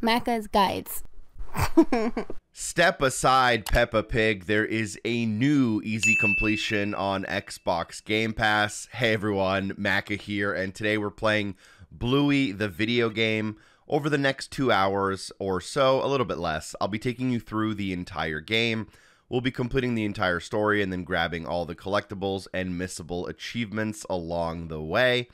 Macca's Guides. Step aside, Peppa Pig. There is a new easy completion on Xbox Game Pass. Hey everyone, Macca here, and today we're playing Bluey, the video game. Over the next 2 hours or so, a little bit less, I'll be taking you through the entire game. We'll be completing the entire story and then grabbing all the collectibles and missable achievements along the way.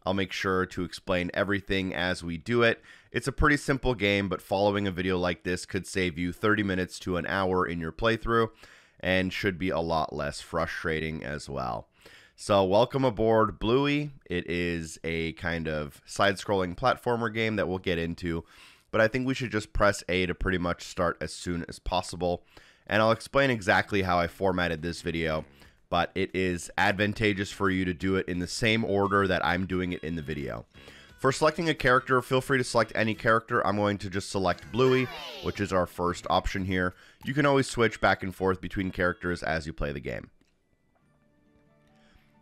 I'll make sure to explain everything as we do it. It's a pretty simple game, but following a video like this could save you 30 minutes to an hour in your playthrough and should be a lot less frustrating as well. So welcome aboard Bluey. It is a kind of side-scrolling platformer game that we'll get into, but I think we should just press A to pretty much start as soon as possible. And I'll explain exactly how I formatted this video, but it is advantageous for you to do it in the same order that I'm doing it in the video. For selecting a character, feel free to select any character. I'm going to just select Bluey, which is our first option here. You can always switch back and forth between characters as you play the game.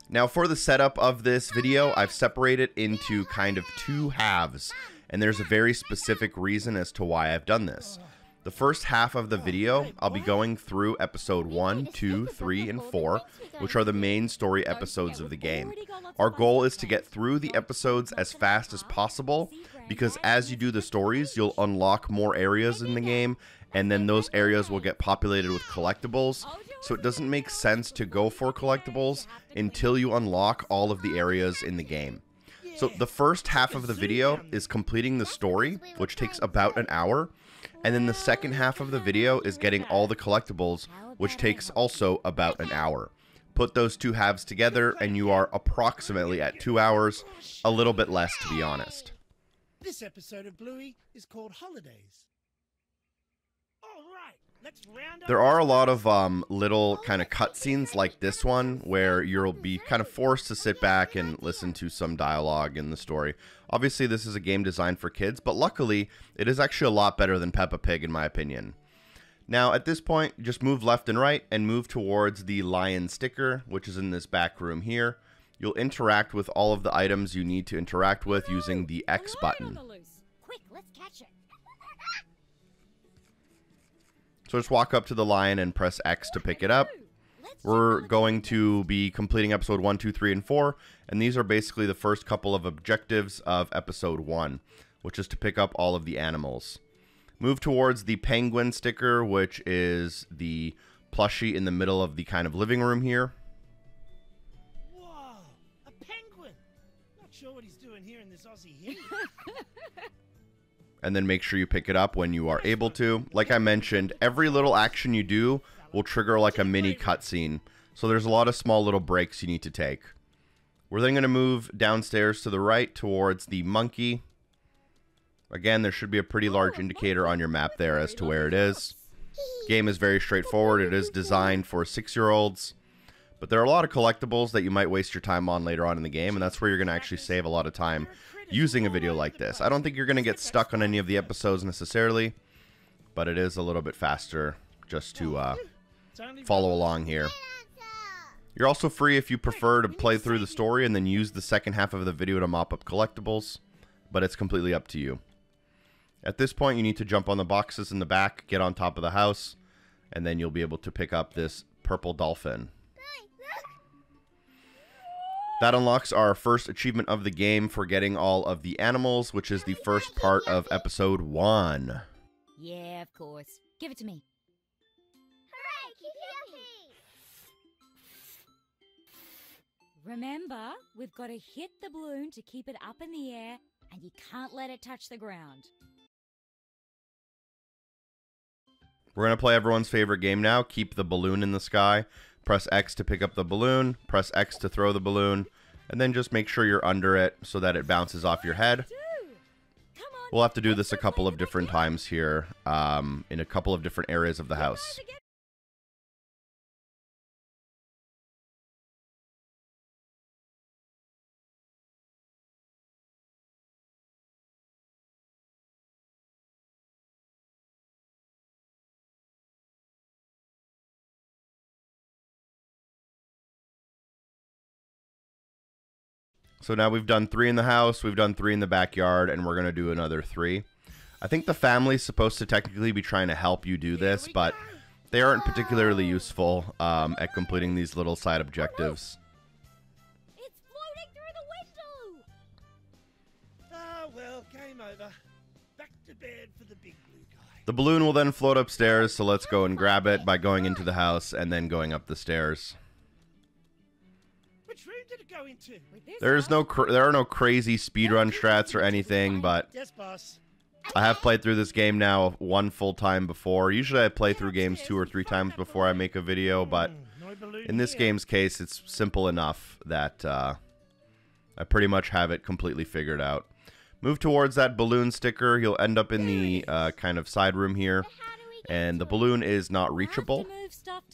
Now for the setup of this video, I've separated into kind of two halves, and there's a very specific reason as to why I've done this. The first half of the video, I'll be going through episode 1, 2, 3, and 4, which are the main story episodes of the game. Our goal is to get through the episodes as fast as possible, because as you do the stories, you'll unlock more areas in the game, and then those areas will get populated with collectibles. So it doesn't make sense to go for collectibles until you unlock all of the areas in the game. So the first half of the video is completing the story, which takes about an hour. And then the second half of the video is getting all the collectibles, which takes also about an hour. Put those two halves together and you are approximately at 2 hours, a little bit less to be honest. This episode of Bluey is called Holidays. There are a lot of little kind of cutscenes like this one where you'll be kind of forced to sit back and listen to some dialogue in the story. Obviously, this is a game designed for kids, but luckily, it is actually a lot better than Peppa Pig in my opinion. Now, at this point, just move left and right and move towards the lion sticker, which is in this back room here. You'll interact with all of the items you need to interact with using the X button. Quick, let's catch it. So just walk up to the lion and press X to pick it up. We're going to be completing episode 1, 2, 3, and 4, and these are basically the first couple of objectives of episode 1, which is to pick up all of the animals. Move towards the penguin sticker, which is the plushie in the middle of the kind of living room here. Whoa, a penguin! Not sure what he's doing here in this Aussie heat. And then make sure you pick it up when you are able to. Like I mentioned, every little action you do will trigger like a mini cutscene. So there's a lot of small little breaks you need to take. We're then going to move downstairs to the right towards the monkey. Again, there should be a pretty large indicator on your map there as to where it is. Game is very straightforward. It is designed for 6-year-olds. But there are a lot of collectibles that you might waste your time on later on in the game, and that's where you're going to actually save a lot of time using a video like this. I don't think you're going to get stuck on any of the episodes necessarily, but it is a little bit faster just to follow along here. You're also free if you prefer to play through the story and then use the second half of the video to mop up collectibles, but it's completely up to you. At this point, you need to jump on the boxes in the back, get on top of the house, and then you'll be able to pick up this purple dolphin. That unlocks our first achievement of the game for getting all of the animals, which is the first part of episode 1. Yeah, of course. Give it to me. Hooray, Keepie! Remember, we've got to hit the balloon to keep it up in the air, and you can't let it touch the ground. We're going to play everyone's favorite game now, Keep the Balloon in the Sky. Press X to pick up the balloon, press X to throw the balloon, and then just make sure you're under it so that it bounces off your head. We'll have to do this a couple of different times here in a couple of different areas of the house. So now we've done 3 in the house, we've done 3 in the backyard, and we're going to do another 3. I think the family's supposed to technically be trying to help you do this, but they aren't particularly useful at completing these little side objectives. It's floating through the window! Ah, well, game over. Back to bed for the big blue guy. The balloon will then float upstairs, so let's go and grab it by going into the house and then going up the stairs. Which room did it go into? There are no crazy speedrun strats or anything, but Yes, boss. I have played through this game now one full time before. Usually I play through games 2 or 3 times before I make a video, but No balloon in this here. game's case, it's simple enough that I pretty much have it completely figured out. Move towards that balloon sticker. You'll end up in the kind of side room here, and the balloon is not reachable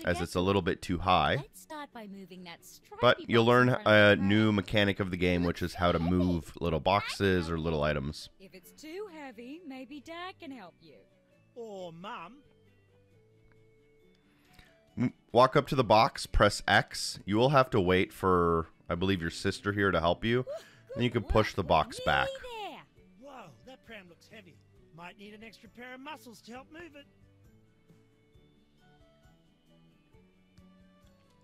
as it's a little bit too high. Let's start by moving that stripy But you'll box in learn front of a the new frame. mechanic of the game, which is how to move little boxes or little items. If it's too heavy, maybe Dad can help you. Or Mum. Walk up to the box, press X. You will have to wait for, I believe, your sister here to help you. Then you can push the box back. Nearly there. Whoa, that pram looks heavy. Might need an extra pair of muscles to help move it.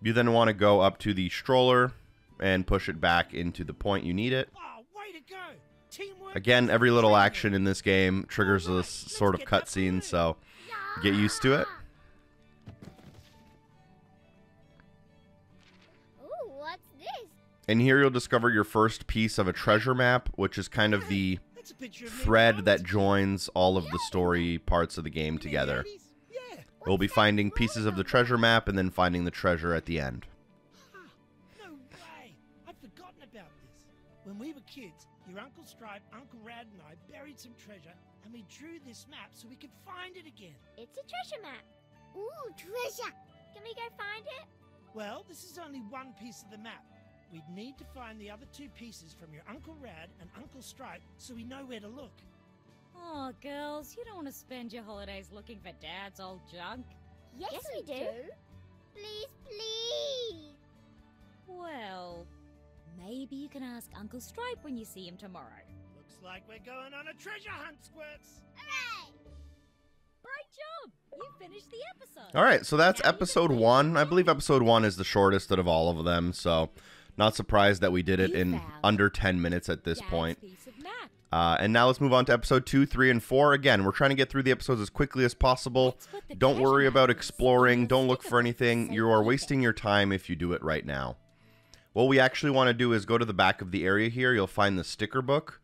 You then want to go up to the stroller and push it back into the point you need it. Oh, way to go! Teamwork. Again, every little action in this game triggers this sort of cutscene, so get used to it. Ooh, what's this? And here you'll discover your first piece of a treasure map, which is kind of the That's a picture of me thread and that Mum. joins all of the story parts of the game together. Ladies? Yeah. We'll be finding pieces of the treasure map and then finding the treasure at the end. Huh, no way! I'd forgotten about this. When we were kids, your Uncle Stripe, Uncle Rad, and I buried some treasure, and we drew this map so we could find it again. It's a treasure map. Ooh, treasure. Can we go find it? Well, this is only one piece of the map. We'd need to find the other 2 pieces from your Uncle Rad and Uncle Stripe so we know where to look. Oh, girls, you don't want to spend your holidays looking for Dad's old junk. Yes, we do. Please, please. Well, maybe you can ask Uncle Stripe when you see him tomorrow. Looks like we're going on a treasure hunt, Squirts. Hooray! Great job! You finished the episode. All right, so that's Now you can episode play 1. I the believe episode 1 is the shortest out of all of them, so not surprised that we did it You in found under 10 minutes at this Dad's point. piece of map. And now let's move on to episode 2, 3, and 4. Again, we're trying to get through the episodes as quickly as possible. Let's put the Don't treasure worry map about in the exploring. sticker Don't look for book anything. so You are we wasting your time if you do it right now. What we actually want to do is go to the back of the area here. You'll find the sticker book.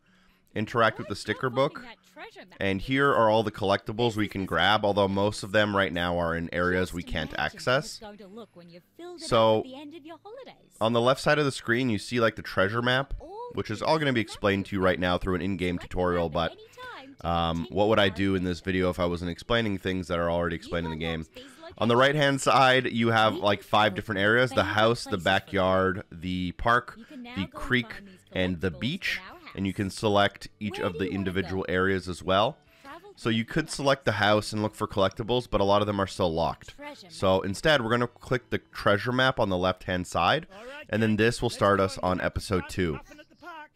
Interact with the Let's sticker go book. finding that treasure map. And here are all the collectibles we can grab, although most of them right now are in areas we Just can't imagine how access. it's going to look when you've filled it So, up at the end of your holidays. On the left side of the screen, you see like the treasure map, All which is the all going to be pieces explained to you right now through an in-game Select tutorial, the but map at any time to continue what would I on. do in this video if I wasn't explaining things that are already explained in the game? unlocked these On the right-hand side, you have We like can 5 fill different the areas: the favorite house, the places for backyard, the park, You can now the go and creek, find these and the collectibles beach, in our and you house. can select each Where of do the you wanna individual go? areas as well. Travel So to you the could house. select the house and look for collectibles, but a lot of them are still locked. Treasure map. So instead, we're going to click the treasure map on the left-hand side, All right, and then kids, this will let's start go us and on get Uncle episode Stripe 2. muffin at the park.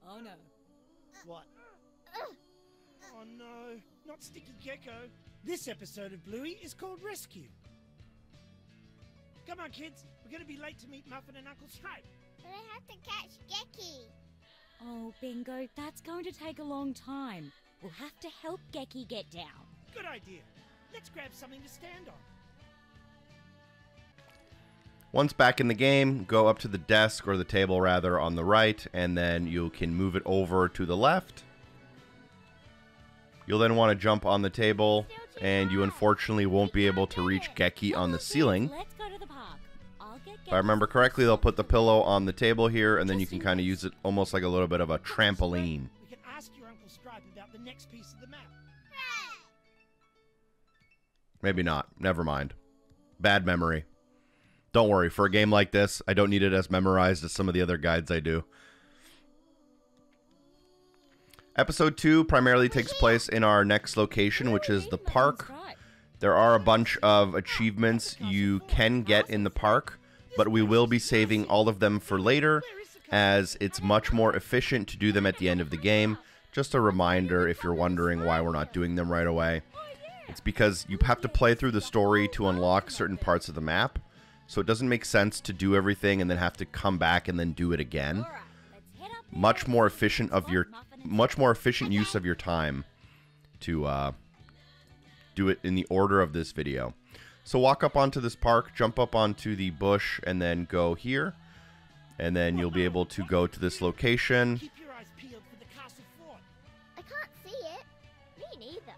Oh no. What? Oh no, not Sticky Gecko. This episode of Bluey is called Rescue. Come on, kids. We're going to be late to meet Muffin and Uncle Stripe. But I have to catch Gecky. Oh, Bingo, that's going to take a long time. We'll have to help Gecky get down. Good idea. Let's grab something to stand on. Once back in the game, go up to the desk, or the table rather, on the right, and then you can move it over to the left. You'll then want to jump on the table, and you unfortunately won't be able to reach Gecky on the ceiling. Let's go to the park. I'll get If I remember correctly, they'll put the pillow on the table here, and then you can kind of use it almost like a little bit of a trampoline. We can ask your Uncle Stripe about the next piece of the map. Maybe not. Never mind. Bad memory. Don't worry, for a game like this, I don't need it as memorized as some of the other guides I do. Episode 2 primarily takes place in our next location, which is the park. There are a bunch of achievements you can get in the park, but we will be saving all of them for later. as it's much more efficient to do them at the end of the game. Just a reminder if you're wondering why we're not doing them right away. It's because you have to play through the story to unlock certain parts of the map. So it doesn't make sense to do everything and then have to come back and then do it again. Much more efficient use of your time to do it in the order of this video. So walk up onto this park, jump up onto the bush, and then go here. And then you'll be able to go to this location. Keep your eyes peeled for the castle fort. I can't see it. Me neither.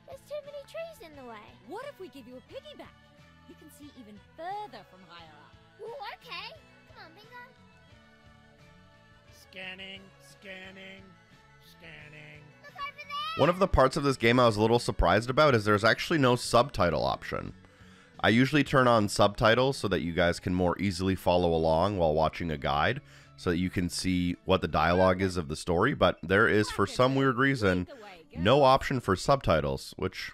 There's too many trees in the way. What if we give you a piggyback? You can see even further from higher up. Ooh, okay. Come on, Bingo. Scanning, scanning, scanning. Look over there. One of the parts of this game I was a little surprised about is there's actually no subtitle option. I usually turn on subtitles so that you guys can more easily follow along while watching a guide, so that you can see what the dialogue is of the story, but there is, for some weird reason, no option for subtitles, which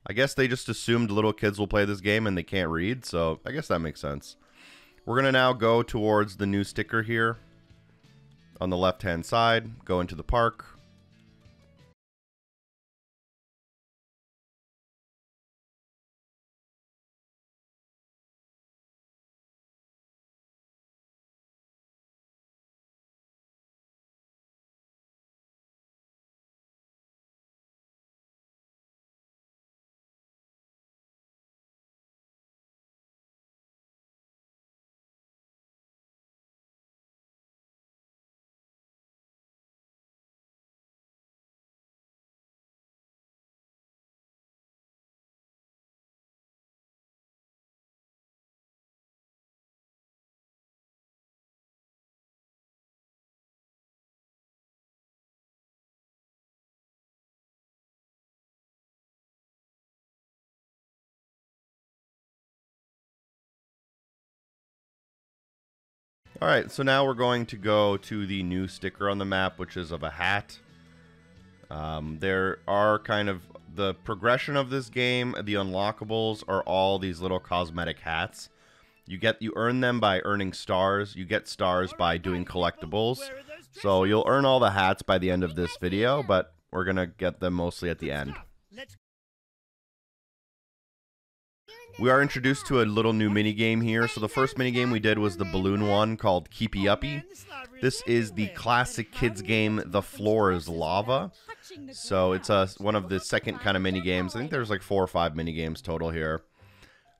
I guess they just assumed little kids will play this game and they can't read, so I guess that makes sense. We're going to now go towards the new sticker here on the left-hand side, go into the park. Alright, so now we're going to go to the new sticker on the map, which is of a hat. There are kind of the progression of this game. The unlockables are all these little cosmetic hats. You earn them by earning stars. You get stars by doing collectibles. So you'll earn all the hats by the end of this video, but we're going to get them mostly at the end. We are introduced to a little new minigame here. So the first minigame we did was the balloon one called Keepie, Uppie. This is the classic kids game, The Floor is Lava. So it's one of the second kind of minigames. I think there's like 4 or 5 minigames total here.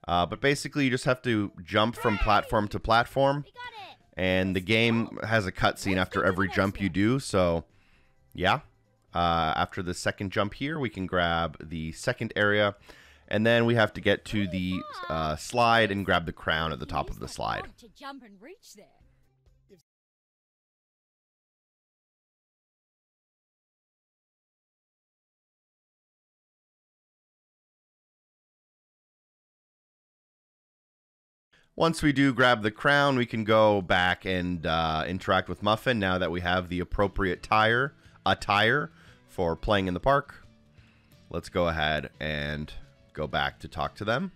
But basically you just have to jump from platform to platform. And the game has a cutscene after every jump you do. So yeah, after the second jump here, we can grab the second area. And then we have to get to the slide and grab the crown at the top of the slide. To jump and reach there. Once we do grab the crown, we can go back and interact with Muffin now that we have the appropriate attire for playing in the park. Let's go ahead and go back to talk to them.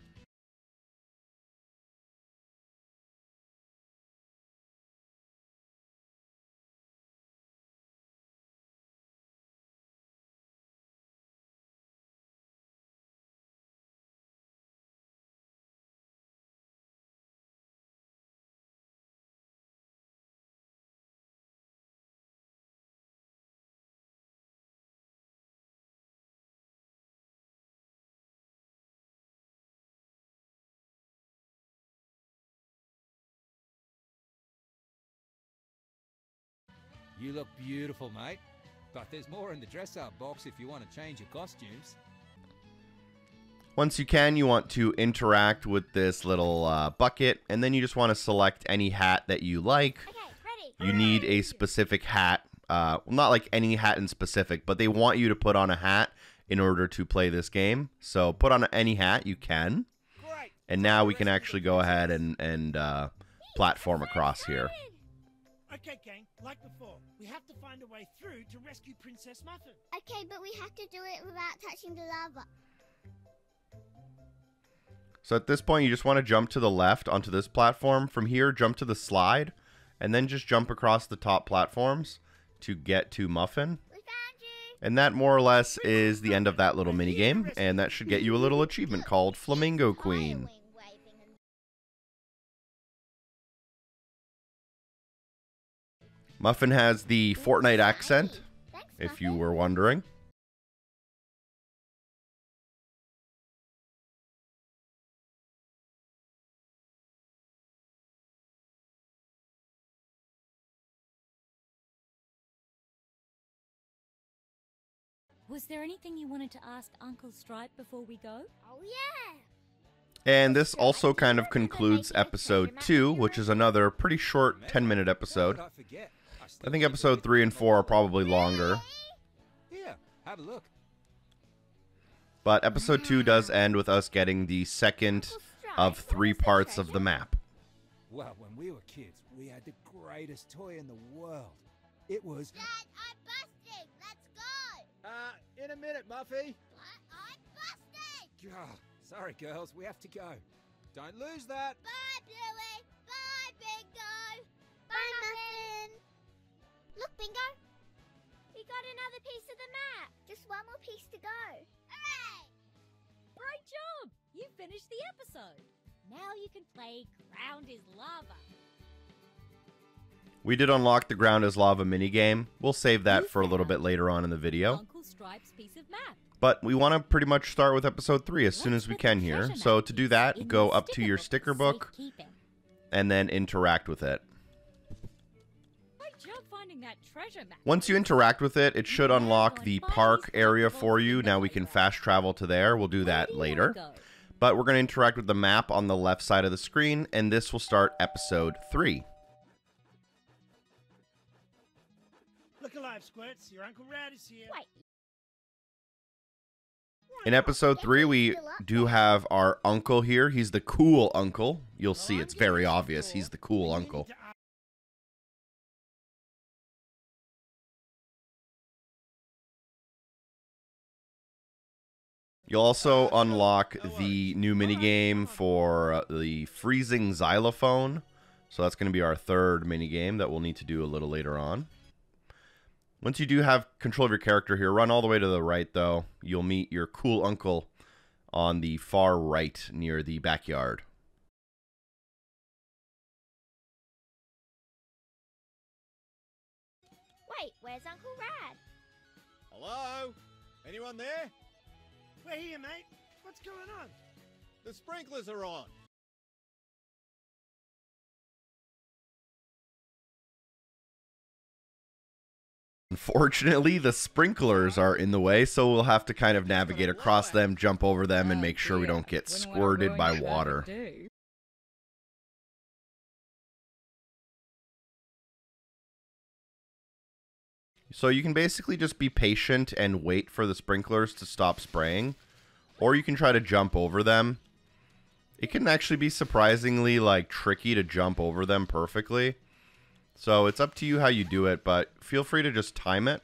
You look beautiful, mate. But there's more in the dress-up box if you want to change your costumes. Once you can, you want to interact with this little bucket, and then you just want to select any hat that you like. Okay, ready. You need a specific hat. Well, not like any hat in specific, but they want you to put on a hat in order to play this game. So put on any hat you can. Great. And now we can actually go ahead and platform across here. Okay, gang, like before, we have to find a way through to rescue Princess Muffin. Okay, but we have to do it without touching the lava. So at this point, you just want to jump to the left onto this platform. From here, jump to the slide, and then just jump across the top platforms to get to Muffin. We found you. And that more or less is the end of that little mini game, and that should get you a little achievement called Flamingo Queen. Muffin has the Fortnite accent, Thanks, if you Muffin. were wondering. Was there anything you wanted to ask Uncle Stripe before we go? Oh, yeah. And this also kind of concludes episode 2, which is another pretty short 10-minute episode. How could I forget? I think episode 3 and 4 are probably longer. Here, have a look. But episode 2 does end with us getting the second of 3 parts of the map. Well, when we were kids, we had the greatest toy in the world. It was... Dad, I'm busting. Let's go. In a minute, Muffy. What? I'm busting. God, sorry, girls, we have to go. Don't lose that. Bye, Bluey. Bye, Bingo. Bye, Muffin. Look, Bingo. We got another piece of the map. Just one more piece to go. Hooray! Great job! You finished the episode. Now you can play Ground is Lava. We did unlock the Ground is Lava minigame. We'll save that You for a little found bit later on in the video. Uncle Stripe's piece of map. But we want to pretty much start with episode 3 as soon Let's as we put can the here. treasure So map to do piece that, in go the up to your sticker book safekeeping. and then interact with it. Great job finding that treasure map. Once you interact with it, it should unlock the park area for you. Now we can fast travel to there. We'll do that Where do you later. wanna go? But we're going to interact with the map on the left side of the screen, and this will start episode 3. Look alive, Squirts. Your Uncle Rad is here. Wait. In episode 3, we do have our uncle here. He's the cool uncle. You'll see it's very obvious. He's the cool uncle. You'll also unlock the new minigame for the freezing xylophone. So that's going to be our third minigame that we'll need to do a little later on. Once you do have control of your character here, run all the way to the right, though. You'll meet your cool uncle on the far right near the backyard. Wait, where's Uncle Rad? Hello? Anyone there? We're here, mate. What's going on? The sprinklers are on. Unfortunately, the sprinklers are in the way, so we'll have to kind of navigate across them, jump over them, and make sure we don't get squirted by water. So you can basically just be patient and wait for the sprinklers to stop spraying, or you can try to jump over them. It can actually be surprisingly tricky to jump over them perfectly. So it's up to you how you do it, but feel free to just time it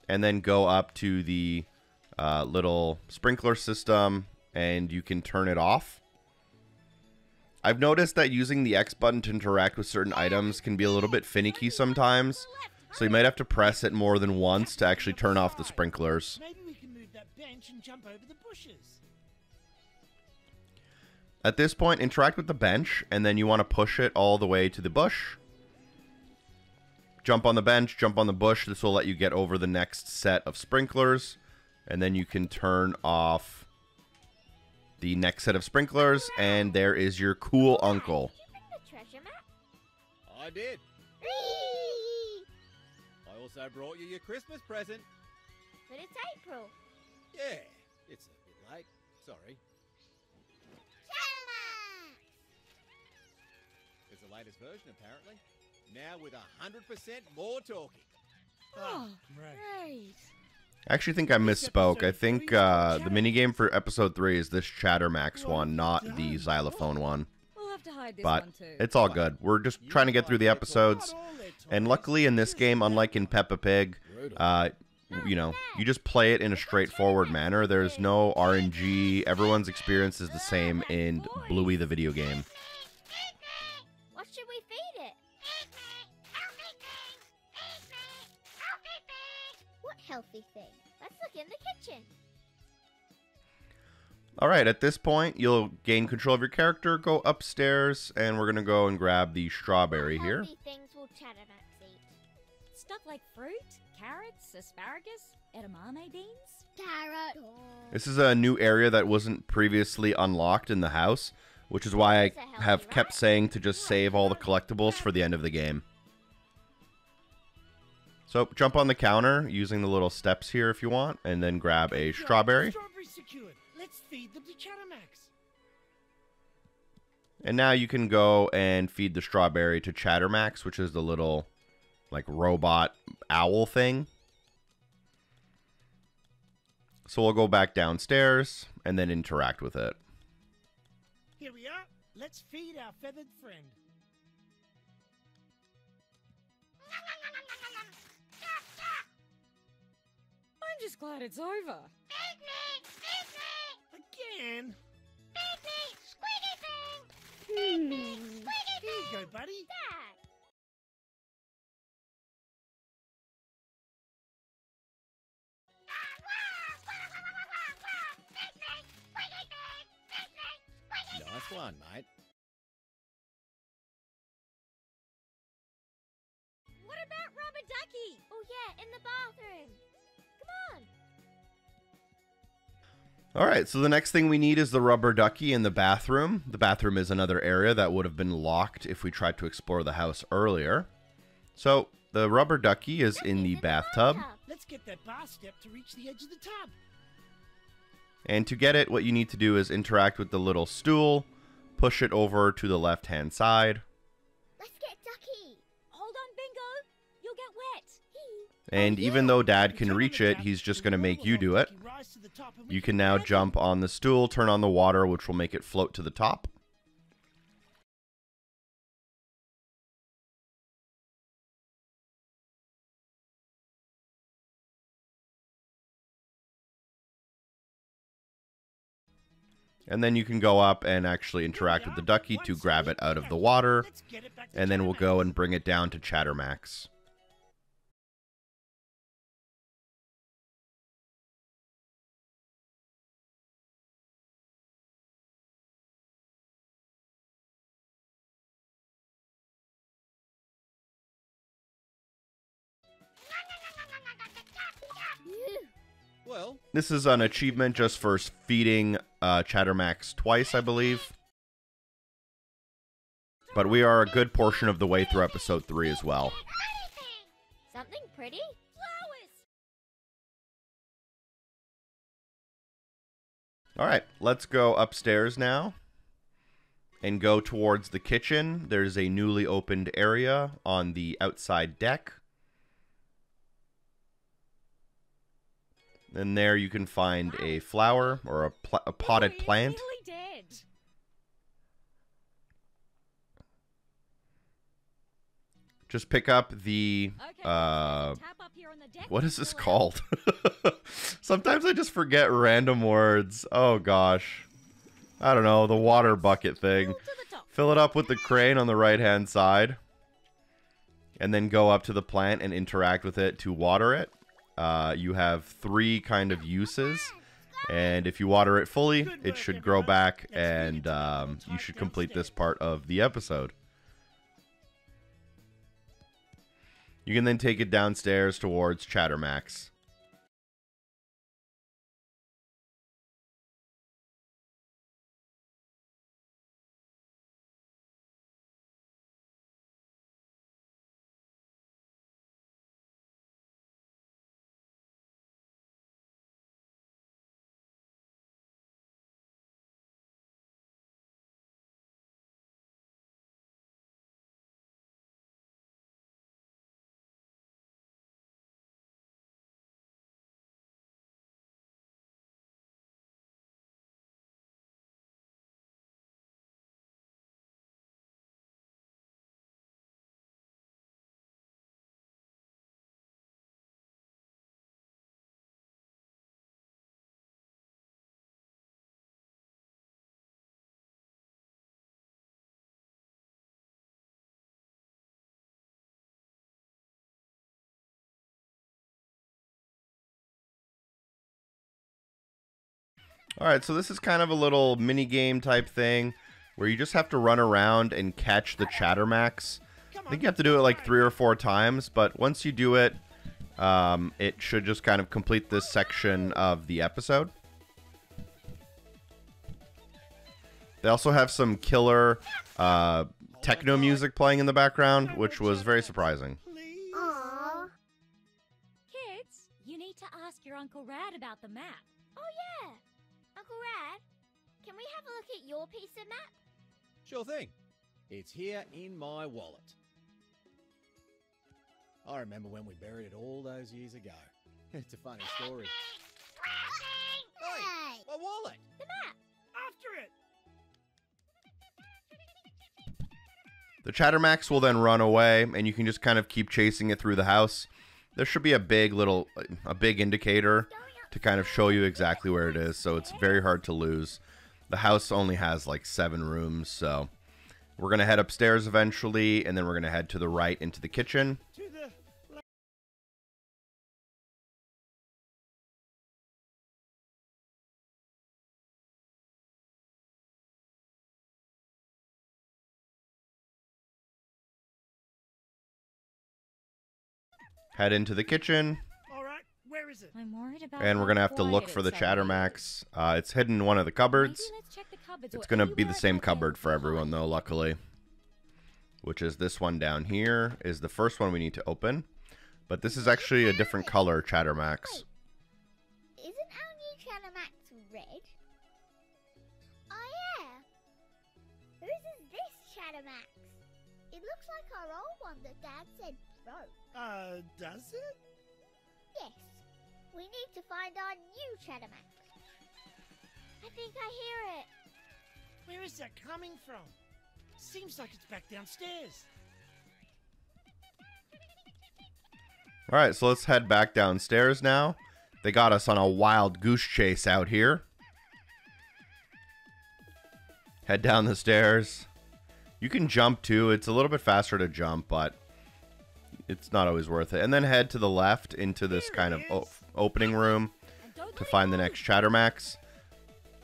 and then go up to the little sprinkler system and you can turn it off. I've noticed that using the X button to interact with certain items can be a little bit finicky sometimes, so you might have to press it more than once to actually turn off the sprinklers. Maybe we can move that bench and jump over the bushes. At this point, interact with the bench, and then you want to push it all the way to the bush. Jump on the bench, jump on the bush. This will let you get over the next set of sprinklers. And then you can turn off the next set of sprinklers. And there is your cool uncle. Did you bring the treasure map? I did. Whee! I also brought you your Christmas present. But it's April. Yeah, it's a bit late. Sorry. It's the latest version, apparently. Now with 100% more talking. Oh, Right. great. I actually think I misspoke. I think the minigame for episode 3 is this Chattermax one, not the xylophone one. We'll have to hide this But one too. it's all good. We're just trying to get through the episodes. And luckily in this game, unlike in Peppa Pig, you know, you just play it in a straightforward manner. There's no RNG. Everyone's experience is the same in Bluey the video game. What should we feed it? healthy thing. Let's look in the kitchen. Alright, at this point, you'll gain control of your character, go upstairs, and we're going to go and grab the strawberry What here. healthy things will Chattermax eat? Stuff like fruit, carrots, asparagus, edamame beans. Carrot. This is a new area that wasn't previously unlocked in the house, which is why I have kept saying to just save all the collectibles for the end of the game. So, jump on the counter using the little steps here if you want, and then grab a strawberry. Strawberry secured. Let's feed them to Chattermax. And now you can go and feed the strawberry to Chattermax, which is the little, like, robot owl thing. So we'll go back downstairs and then interact with it. Here we are. Let's feed our feathered friend. I'm just glad it's over. Again? Squiggy thing! Here you go, buddy. Dad! Nice one, mate. What about Rubber Ducky? Oh yeah, in the bathroom. Come on. Alright, so the next thing we need is the rubber ducky in the bathroom. The bathroom is another area that would have been locked if we tried to explore the house earlier. So, the rubber ducky is in the bathtub. Let's get that bar step to reach the edge of the tub. And to get it, what you need to do is interact with the little stool, push it over to the left-hand side. Let's get Ducky. Hold on, Bingo. You'll get wet. And even though Dad can reach it, he's just going to make you do it. You can now jump on the stool, turn on the water, which will make it float to the top. And then you can go up and actually interact with the ducky to grab it out of the water. And then we'll go and bring it down to Chattermax. Well, This is an achievement just for feeding Chattermax twice, I believe. But we are a good portion of the way through episode 3 as well. Something pretty? Flowers! Alright, let's go upstairs now. And go towards the kitchen. There's a newly opened area on the outside deck. And there you can find a flower or a potted plant. Nearly dead. Just pick up the, Okay, tap up here on the deck what and is this fill out. called? Sometimes I just forget random words. Oh gosh. I don't know, the water bucket thing. Fill to the top. Fill it up with the crane on the right-hand side. And then go up to the plant and interact with it to water it. You have 3 kind of uses. And if you water it fully, it should grow back. And you should complete this part of the episode. You can then take it downstairs towards Chattermax. Alright, so this is kind of a little mini game type thing where you just have to run around and catch the Chattermax. I think you have to do it like 3 or 4 times, but once you do it, it should just kind of complete this section of the episode. They also have some killer techno music playing in the background, which was very surprising. Aww. Kids, you need to ask your Uncle Rad about the map. Oh, yeah. Uncle Rad, can we have a look at your piece of map? Sure thing. It's here in my wallet. I remember when we buried it all those years ago. It's a funny story. Hey, my wallet! The map! After it! The Chattermax will then run away, and you can just kind of keep chasing it through the house. There should be a big indicator to kind of show you exactly where it is, so it's very hard to lose. The house only has like 7 rooms, so we're going to head upstairs eventually, and then we're going to head to the right into the kitchen. To the... Head into the kitchen, All right, where is it? I'm worried about and we're how going to have to look quiet for the it's suddenly. Chattermax. It's hidden in one of the cupboards. Maybe let's check the cupboards It's or going to be anywhere the it's same not cupboard there. for everyone, though, luckily. Which is this one down here, is the first one we need to open. But this is actually a different color Chattermax. Isn't our new Chattermax red? Oh yeah. Whose is this Chattermax? It looks like our old one that Dad said broke. Does it? Yes. We need to find our new Chattermax. I think I hear it. Where is that coming from? Seems like it's back downstairs. Alright, so let's head back downstairs now. They got us on a wild goose chase out here. Head down the stairs. You can jump too. It's a little bit faster to jump, but it's not always worth it. And then head to the left into this kind of opening room to find the next Chattermax.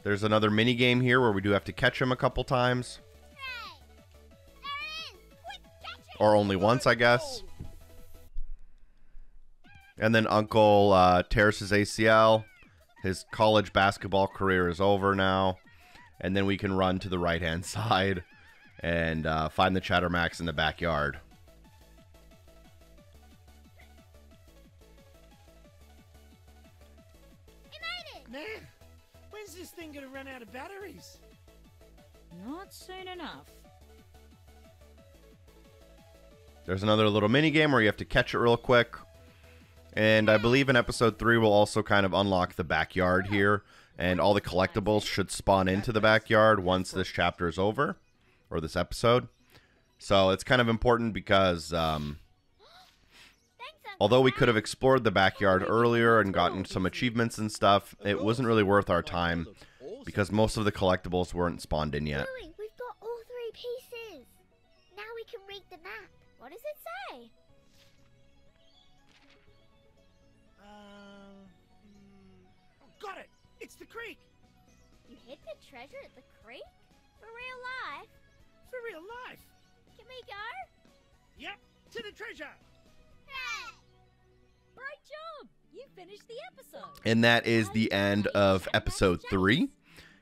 There's another mini game here where we do have to catch him a couple times. Or only once, I guess. And then Uncle tears his ACL. His college basketball career is over now. And then we can run to the right-hand side and find the Chattermax in the backyard. Man, when's this thing gonna run out of batteries? Not soon enough. There's another little mini game where you have to catch it real quick. And I believe in episode 3 we'll also kind of unlock the backyard here. And all the collectibles should spawn into the backyard once this chapter is over. Or this episode. So it's kind of important because although we could have explored the backyard earlier and gotten some achievements and stuff, it wasn't really worth our time because most of the collectibles weren't spawned in yet. Bluey, we've got all 3 pieces. Now we can read the map. What does it say? Got it! It's the creek! You hid the treasure at the creek? For real life? For real life! Can we go? Yep, to the treasure! Great job! You finished the episode. And that is the end of episode 3.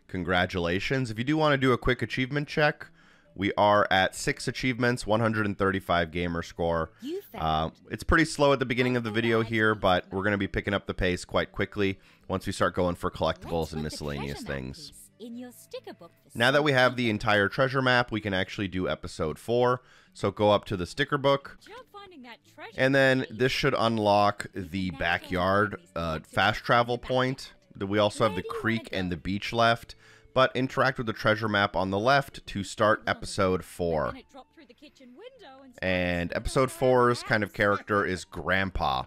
Congratulations. If you do want to do a quick achievement check, we are at 6 achievements, 135 gamer score. You found It's pretty slow at the beginning of the video here, but we're going to be picking up the pace quite quickly once we start going for collectibles and miscellaneous things. in your Stickerbook. Now that we have the entire treasure map, we can actually do episode 4. So go up to the Stickerbook, and then this should unlock the backyard fast travel point. We also have the creek and the beach left, but interact with the treasure map on the left to start episode 4. And episode 4's kind of character is Grandpa.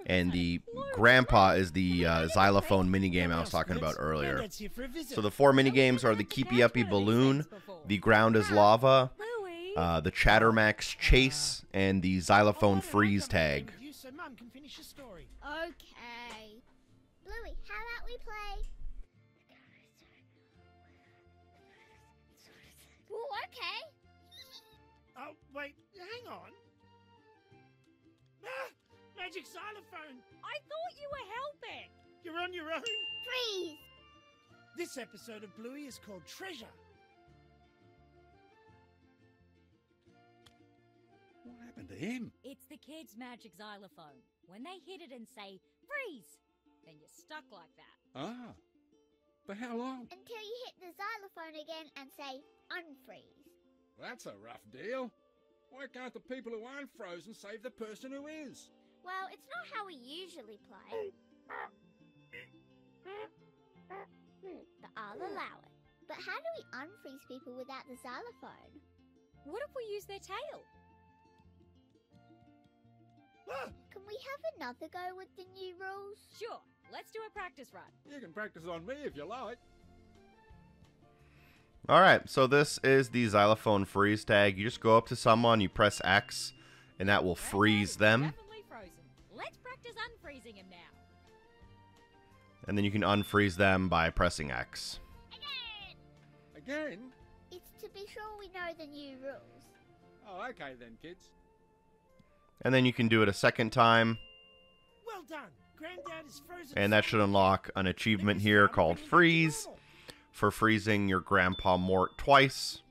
And the Grandpa is the xylophone minigame I was talking about earlier. So the 4 minigames are the Keepie, Uppie balloon, the ground is lava, the Chattermax chase, and the xylophone freeze tag. So Mum can finish your story. Okay. Bluey, how about we play xylophone. I thought you were helping. You're on your own. Freeze! This episode of Bluey is called Treasure. What happened to him? It's the kids' magic xylophone. When they hit it and say, freeze, then you're stuck like that. Ah. For how long? Until you hit the xylophone again and say, unfreeze. That's a rough deal. Why can't the people who aren't frozen save the person who is? Well, it's not how we usually play. But I'll allow it. But how do we unfreeze people without the xylophone? What if we use their tail? Ah! Can we have another go with the new rules? Sure, let's do a practice run. You can practice on me if you like. Alright, so this is the xylophone freeze tag. You just go up to someone, you press X, and that will freeze them. Definitely frozen. Let's practice unfreezing him now. And then you can unfreeze them by pressing X. Again? It's to be sure we know the new rules. Oh, okay then, kids. And then you can do it a second time. Well done. Granddad is frozen. And that should unlock an achievement here called Freeze for freezing your Grandpa Mort twice.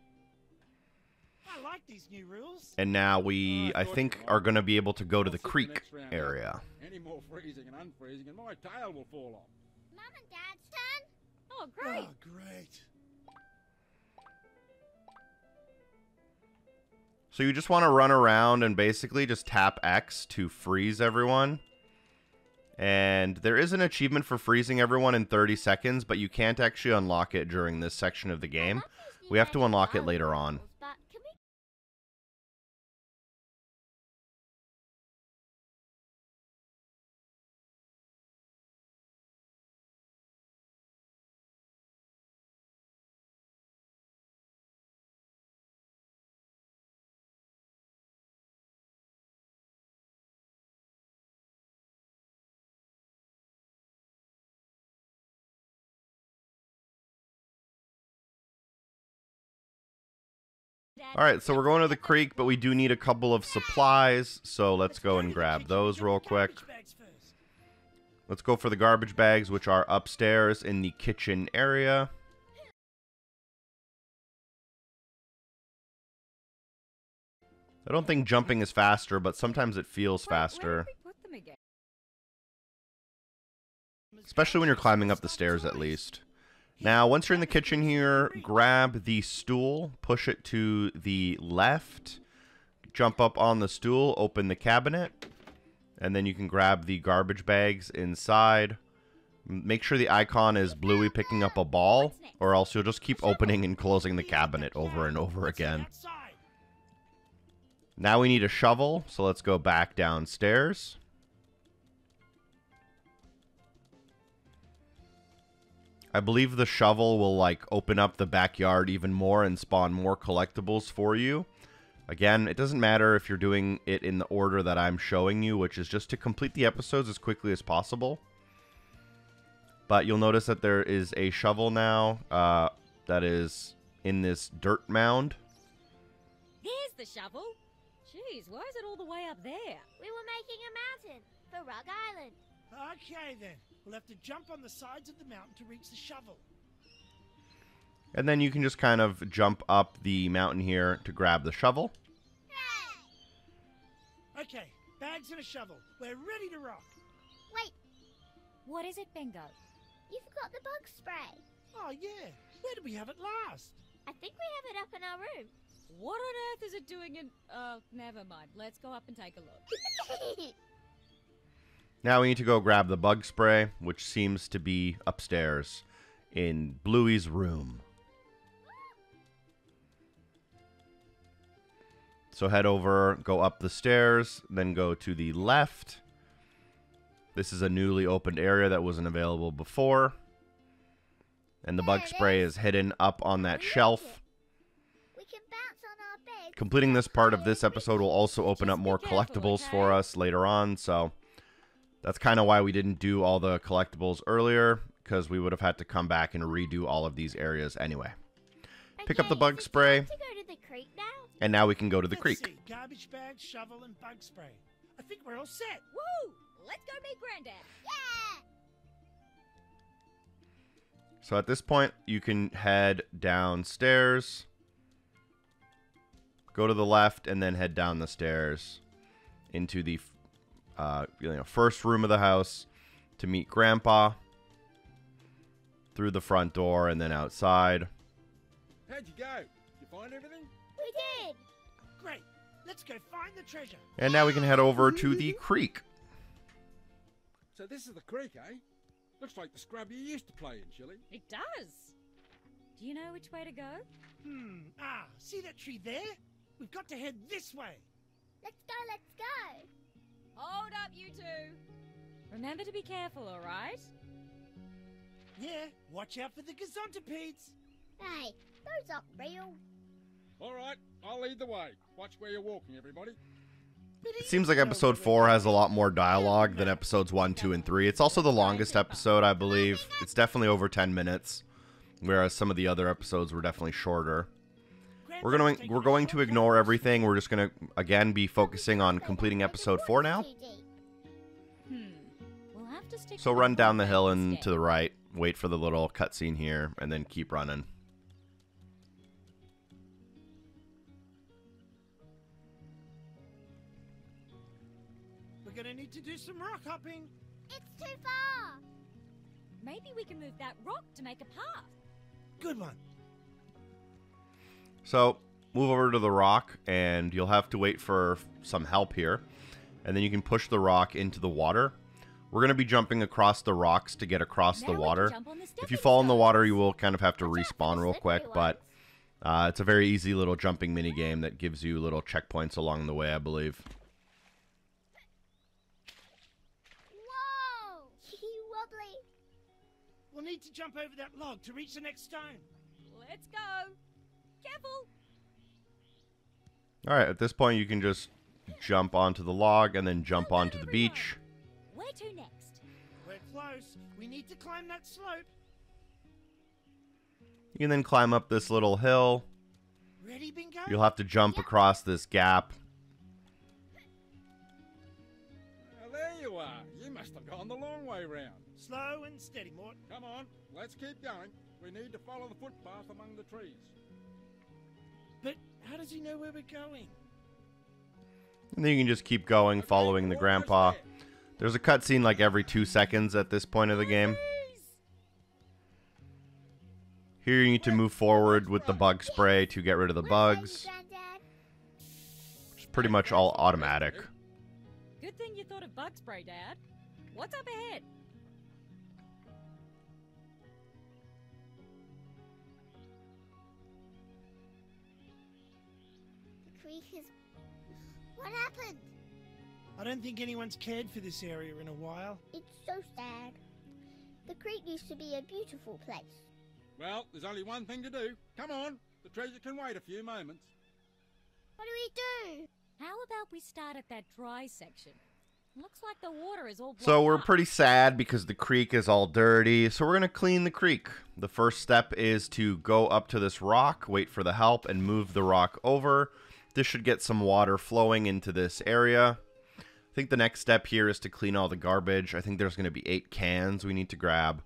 I like these new rules. And now we, I think, are going to be able to go to the creek area. Any more freezing and unfreezing and my tail will fall off. Mum and Dad's turn. Oh, great. Oh, great. So you just want to run around and basically just tap X to freeze everyone. And there is an achievement for freezing everyone in 30 seconds, but you can't actually unlock it during this section of the game. We have to unlock it later on. But can we... Alright, so we're going to the creek, but we do need a couple of supplies, so let's go and grab those real quick. Garbage bags first. Let's go for the garbage bags, which are upstairs in the kitchen area. I don't think jumping is faster, but sometimes it feels faster. Where did we put them again? Especially when you're climbing up the stairs, at least. Now, once you're in the kitchen here, grab the stool, push it to the left, jump up on the stool, open the cabinet, and then you can grab the garbage bags inside. Make sure the icon is Bluey picking up a ball, or else you'll just keep opening and closing the cabinet over and over again. Outside. Now we need a shovel, so let's go back downstairs. I believe the shovel will, like, open up the backyard even more and spawn more collectibles for you. Again, it doesn't matter if you're doing it in the order that I'm showing you, which is just to complete the episodes as quickly as possible. But you'll notice that there is a shovel now that is in this dirt mound. There's the shovel. Jeez, why is it all the way up there? We were making a mountain for Rug Island. Okay then. We'll have to jump on the sides of the mountain to reach the shovel. And then you can just kind of jump up the mountain here to grab the shovel. Okay, bags and a shovel. We're ready to rock. Wait, What is it, Bingo? you forgot the bug spray. Oh yeah. Where did we have it last? I think we have it up in our room. What on earth is it doing in... Oh, never mind. Let's go up and take a look. Now we need to go grab the bug spray, which seems to be upstairs in Bluey's room. So head over, go up the stairs, then go to the left. This is a newly opened area that wasn't available before. And the bug spray is hidden up on that shelf. We can bounce on our beds. Completing this part of this episode will also open up more collectibles for us later on, so that's kind of why we didn't do all the collectibles earlier, because we would have had to come back and redo all of these areas anyway. Pick up the bug is it spray. time to go to the creek now? And now we can go to the Let's creek. see. Garbage bag, shovel, and bug spray. I think we're all set. Woo! Let's go meet Granddad. Yeah! So at this point, you can head downstairs, go to the left, and then head down the stairs into the first room of the house to meet Grandpa, through the front door, and then outside. How'd you go? You find everything? We did. Great. Let's go find the treasure. And now we can head over to the creek. So this is the creek, eh? Looks like the scrub you used to play in, Chilly. It does. Do you know which way to go? See that tree there? We've got to head this way. Let's go, let's go. Hold up, you two. Remember to be careful, all right? Yeah, watch out for the gazontipedes. Hey, those aren't real. All right, I'll lead the way. Watch where you're walking, everybody. It seems like episode 4 has a lot more dialogue than episodes 1, 2, and 3. It's also the longest episode, I believe. It's definitely over 10 minutes, whereas some of the other episodes were definitely shorter. We're going to ignore everything. We're just going to, again, be focusing on completing episode 4 now. We'll have to stick So to run down the road hill and instead. to the right. Wait for the little cutscene here, and then keep running. We're gonna need to do some rock hopping. It's too far. Maybe we can move that rock to make a path. Good one. So move over to the rock, and you'll have to wait for some help here. And then you can push the rock into the water. We're going to be jumping across the rocks to get across Now the we can water. jump on the If you stepping fall in the stones. water, you will kind of have to Watch out for respawn the real slippery quick, but it's a very easy little jumping mini game that gives you little checkpoints along the way, I believe. Whoa! Wobbly. We'll need to jump over that log to reach the next stone. Let's go. Careful. All right, at this point, you can just jump onto the log and then jump Well done, onto the everyone. beach. Where to next? We're close. We need to climb that slope. You can then climb up this little hill. Ready, Bingo? You'll have to jump across this gap. Well, there you are. You must have gone the long way round. Slow and steady, Mort. Come on, let's keep going. We need to follow the footpath among the trees. But how does he know where we're going? And then you can just keep going, Okay, following the we're grandpa. almost there. There's a cutscene like every 2 seconds at this point of the game. Here you need to move forward with the bug spray to get rid of the bugs. Granddad. It's pretty much all automatic. Good thing you thought of bug spray, Dad. What's up ahead? The creek is... What happened? I don't think anyone's cared for this area in a while. It's so sad. The creek used to be a beautiful place. Well, there's only one thing to do. Come on, the treasure can wait a few moments. What do we do? How about we start at that dry section? Looks like the water is all So blocked we're up. pretty sad because the creek is all dirty. So we're going to clean the creek. The first step is to go up to this rock, wait for the help, and move the rock over. This should get some water flowing into this area. I think the next step here is to clean all the garbage. I think there's going to be 8 cans we need to grab.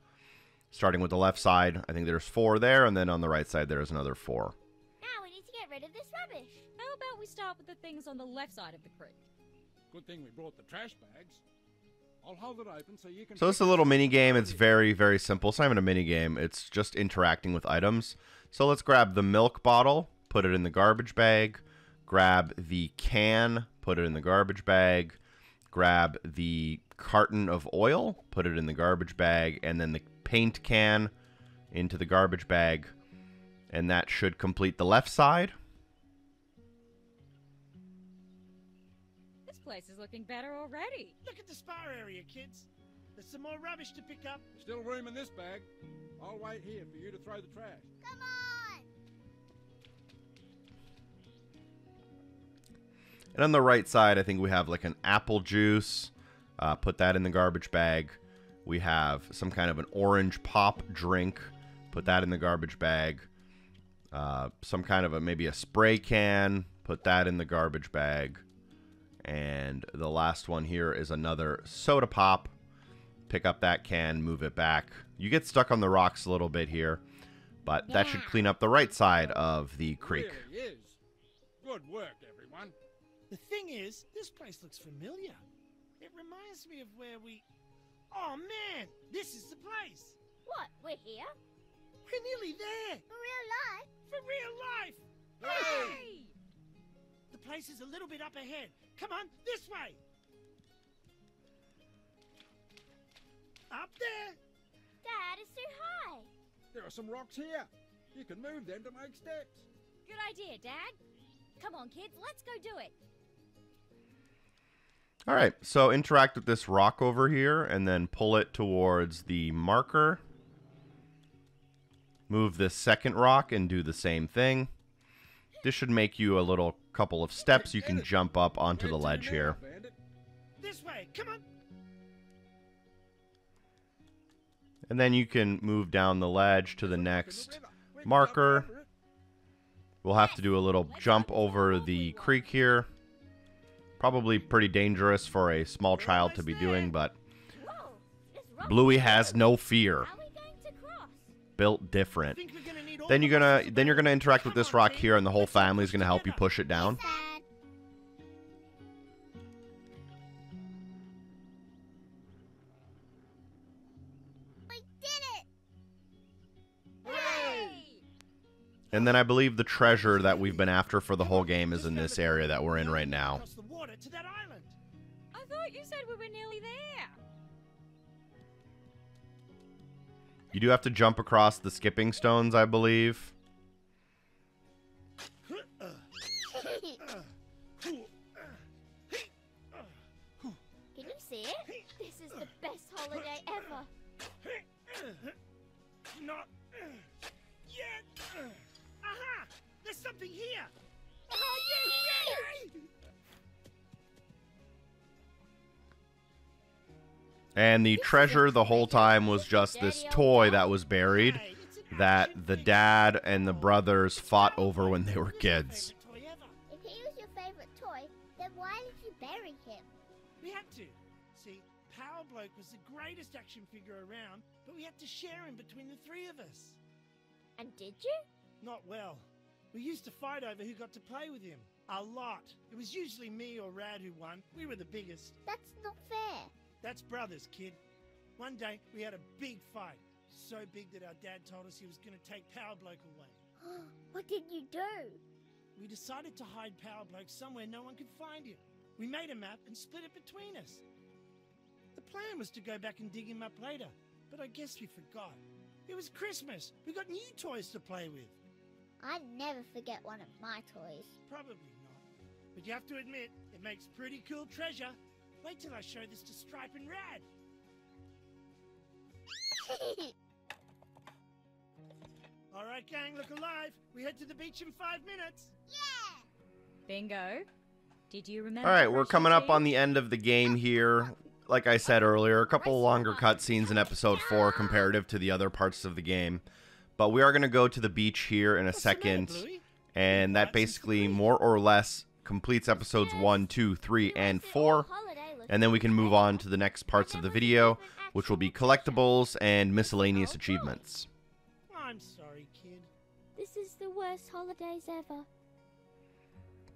Starting with the left side, I think there's 4 there, and then on the right side there's another 4. Now we need to get rid of this rubbish. How about we start with the things on the left side of the creek? Good thing we brought the trash bags. I'll hold it open so you can... So it's a little mini game. It's very, very simple. It's not even a mini game. It's just interacting with items. So let's grab the milk bottle, put it in the garbage bag. Grab the can, put it in the garbage bag. Grab the carton of oil, put it in the garbage bag, and then the paint can into the garbage bag. And that should complete the left side. This place is looking better already. Look at the spa area, kids. There's some more rubbish to pick up. Still room in this bag. I'll wait here for you to throw the trash. Come on! And on the right side, I think we have like an apple juice. Put that in the garbage bag. We have some kind of an orange pop drink. Put that in the garbage bag. Some kind of maybe a spray can. Put that in the garbage bag. And the last one here is another soda pop. Pick up that can, move it back. You get stuck on the rocks a little bit here, but that should clean up the right side of the creek. Really is. Good work, everyone. The thing is, this place looks familiar. It reminds me of where we... Oh man, this is the place. What, we're here? We're nearly there. For real life? For real life. Hey! The place is a little bit up ahead. Come on, this way. Up there. Dad, it's too high. There are some rocks here. You can move them to make steps. Good idea, Dad. Come on, kids, let's go do it. All right, so interact with this rock over here and then pull it towards the marker. Move this second rock and do the same thing. This should make you a little couple of steps. You can jump up onto the ledge here. This way, come on. And then you can move down the ledge to the next marker. We'll have to do a little jump over the creek here. Probably pretty dangerous for a small child to be doing, but Whoa, this rock Bluey has no fear. How are we going to cross? Built different. Think we're gonna need all Then the you're rocks gonna together. interact with this Come on, rock team. here, and the whole Let's all family is push gonna help you together. push it down. Dad. We did it! Hey! And then I believe the treasure that we've been after for the whole game is in this area that we're in right now. Across the water to that island. I thought you said we were nearly there. You do have to jump across the skipping stones, I believe. Can you see it? This is the best holiday ever. Not yet. Aha! There's something here. Oh, Yay! And the treasure the whole time was just this toy that was buried Hey, it's an that action the figure. dad and the brothers fought over when they were Who's your kids. favorite toy ever? If he was your favorite toy, then why did you bury him? We had to. See, Power Bloke was the greatest action figure around, but we had to share him between the three of us. And did you? Not well. We used to fight over who got to play with him. A lot. It was usually me or Rad who won. We were the biggest. That's not fair. That's brothers, kid. One day, we had a big fight. So big that our dad told us he was going to take Power Bloke away. What did you do? We decided to hide Power Bloke somewhere no one could find him. We made a map and split it between us. The plan was to go back and dig him up later, but I guess we forgot. It was Christmas. We got new toys to play with. I'd never forget one of my toys. Probably not. But you have to admit, it makes pretty cool treasure. Wait till I show this to Stripe and Rad. All right, gang, look alive. We head to the beach in 5 minutes. Bingo. Did you remember? All right, we're brush coming your up on teeth? the end of the game here. Like I said earlier, a couple longer cutscenes in episode 4 comparative to the other parts of the game. But we are going to go to the beach here in a What's the matter, second, Bluey? and that basically more or less completes episodes 1, 2, 3, and 4. And then we can move on to the next parts of the video, which will be collectibles and miscellaneous achievements. I'm sorry, kid. This is the worst holidays ever.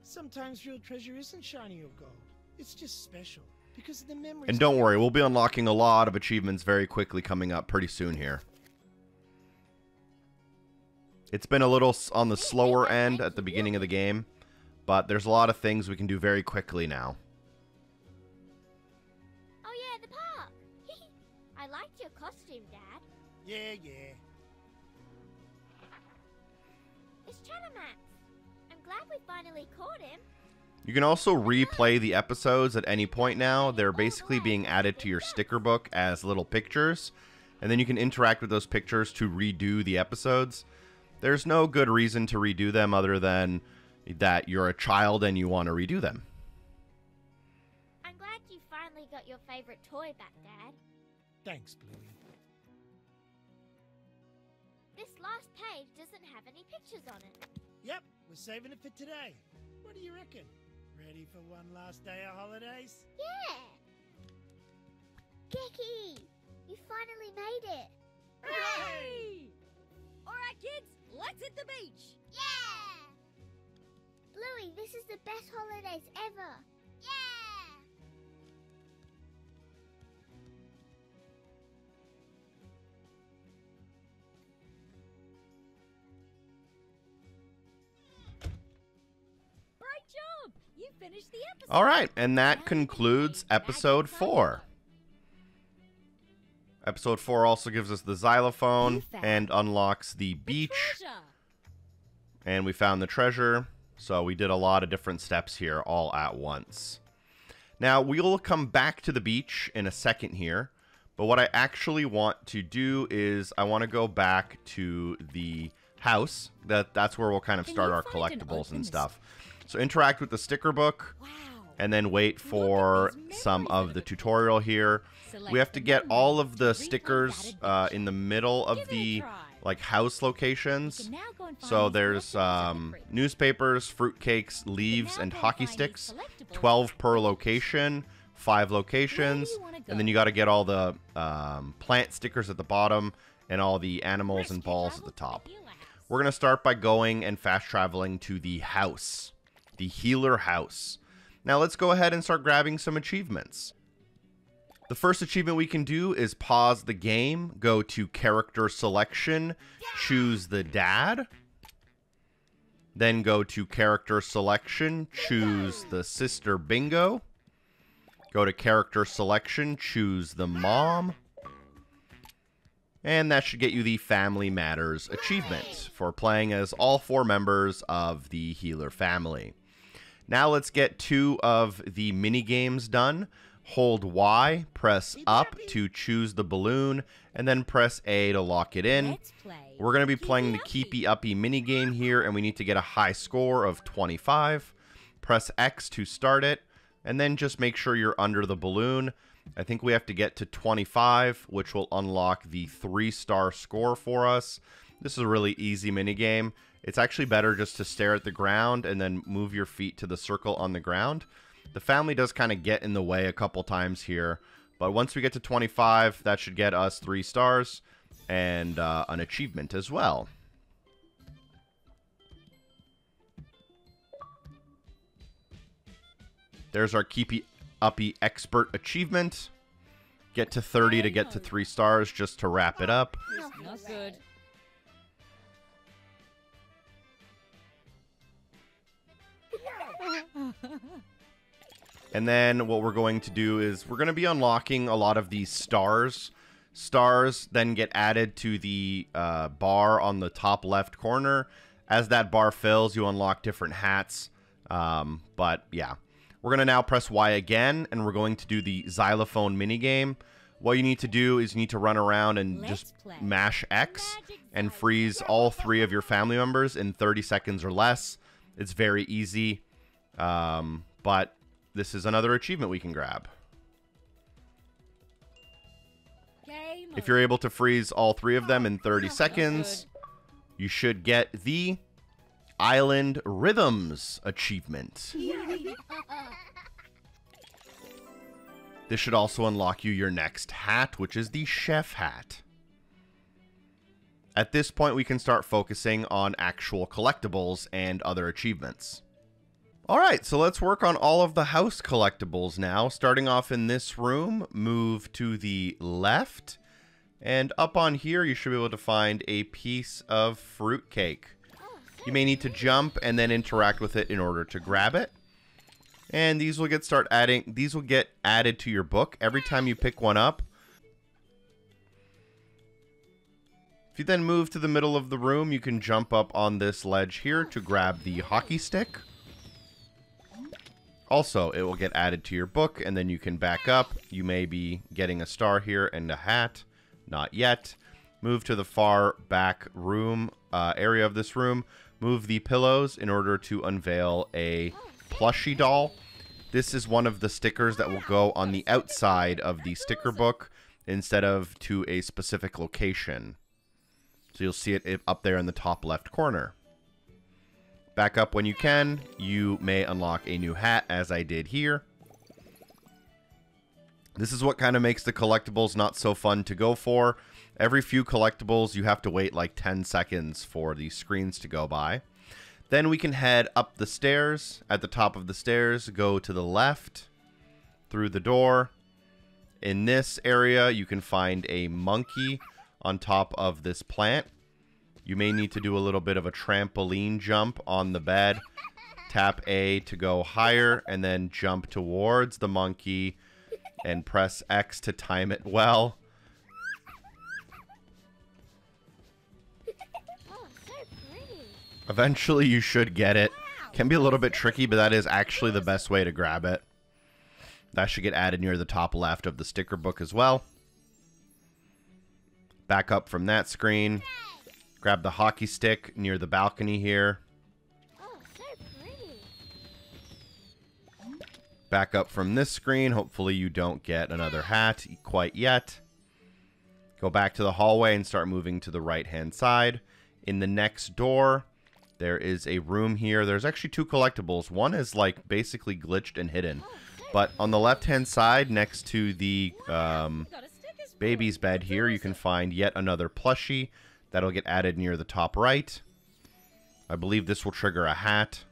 Sometimes real treasure isn't shiny or gold. It's just special because of the memories. And don't worry, we'll be unlocking a lot of achievements very quickly coming up pretty soon here. It's been a little on the slower end at the beginning of the game, but there's a lot of things we can do very quickly now. Oh yeah, the park. I liked your costume, Dad. Yeah. It's Chattermax. I'm glad we finally caught him. You can also replay the episodes at any point now. They're basically being added to your sticker book as little pictures, and then you can interact with those pictures to redo the episodes. There's no good reason to redo them other than that you're a child and you want to redo them. I'm glad you finally got your favorite toy back, Dad. Thanks, Bluey. This last page doesn't have any pictures on it. Yep, we're saving it for today. What do you reckon? Ready for one last day of holidays? Yeah! Gecky, you finally made it. Hooray! All right, kids, let's hit the beach. Yeah! Bluey, this is the best holidays ever. Yeah! Great job! You finished the episode. All right, and that concludes episode 4. Episode 4 also gives us the xylophone and unlocks the beach. Treasure. And we found the treasure. So we did a lot of different steps here all at once. Now, we'll come back to the beach in a second here. But what I actually want to do is I want to go back to the house. That's where we'll kind of start our collectibles and stuff. So interact with the sticker book. Wow. And then wait for some of the tutorial here. We have to get all of the stickers in the middle of the house locations. So there's newspapers, fruitcakes, leaves, and hockey sticks. 12 per location, 5 locations. And then you got to get all the plant stickers at the bottom and all the animals and balls at the top. We're going to start by going and fast traveling to the house, the healer house. Now let's go ahead and start grabbing some achievements. The first achievement we can do is pause the game, go to character selection, choose the dad, then go to character selection, choose the sister bingo, go to character selection, choose the mom, and that should get you the Family Matters achievement for playing as all 4 members of the healer family. Now let's get 2 of the mini games done. Hold Y, press up to choose the balloon, and then press A to lock it in. We're going to be playing the Keepie Uppie minigame here, and we need to get a high score of 25. Press X to start it, and then just make sure you're under the balloon. I think we have to get to 25, which will unlock the 3-star score for us. This is a really easy minigame. It's actually better just to stare at the ground and then move your feet to the circle on the ground. The family does kind of get in the way a couple times here, but once we get to 25, that should get us 3 stars and an achievement as well. There's our Keepie Uppie Expert achievement. Get to 30 to get to 3 stars just to wrap it up. Not good. And then what we're going to do is we're going to be unlocking a lot of these stars. Stars then get added to the bar on the top left corner. As that bar fills, you unlock different hats. But yeah, we're going to now press Y again, and we're going to do the xylophone minigame. What you need to do is you need to run around and just mash X and freeze all 3 of your family members in 30 seconds or less. It's very easy, but this is another achievement we can grab. If you're able to freeze all 3 of them in 30 seconds, you should get the Island Rhythms achievement. This should also unlock you your next hat, which is the chef hat. At this point, we can start focusing on actual collectibles and other achievements. Alright, so let's work on all of the house collectibles now. Starting off in this room, move to the left. And up on here, you should be able to find a piece of fruitcake. You may need to jump and then interact with it in order to grab it. And these will get added to your book every time you pick one up. If you then move to the middle of the room, you can jump up on this ledge here to grab the hockey stick. Also, it will get added to your book, and then you can back up. You may be getting a star here and a hat. Not yet. Move to the far back room area of this room. Move the pillows in order to unveil a plushie doll. This is one of the stickers that will go on the outside of the sticker book instead of to a specific location. So you'll see it up there in the top left corner. Back up when you can. You may unlock a new hat, as I did here. This is what kind of makes the collectibles not so fun to go for. Every few collectibles, you have to wait like 10 seconds for the screens to go by. Then we can head up the stairs. At the top of the stairs, go to the left, through the door. In this area, you can find a monkey on top of this plant. You may need to do a little bit of a trampoline jump on the bed. Tap A to go higher, and then jump towards the monkey, and press X to time it well. Oh, so pretty. Eventually, you should get it. Can be a little bit tricky, but that is actually the best way to grab it. That should get added near the top left of the sticker book as well. Back up from that screen. Grab the hockey stick near the balcony here. Oh, so pretty. Back up from this screen. Hopefully you don't get another hat quite yet. Go back to the hallway and start moving to the right-hand side. In the next door, there is a room here. There's actually two collectibles. One is like basically glitched and hidden. But on the left-hand side, next to the baby's bed here, you can find yet another plushie. That'll get added near the top right. I believe this will trigger a hat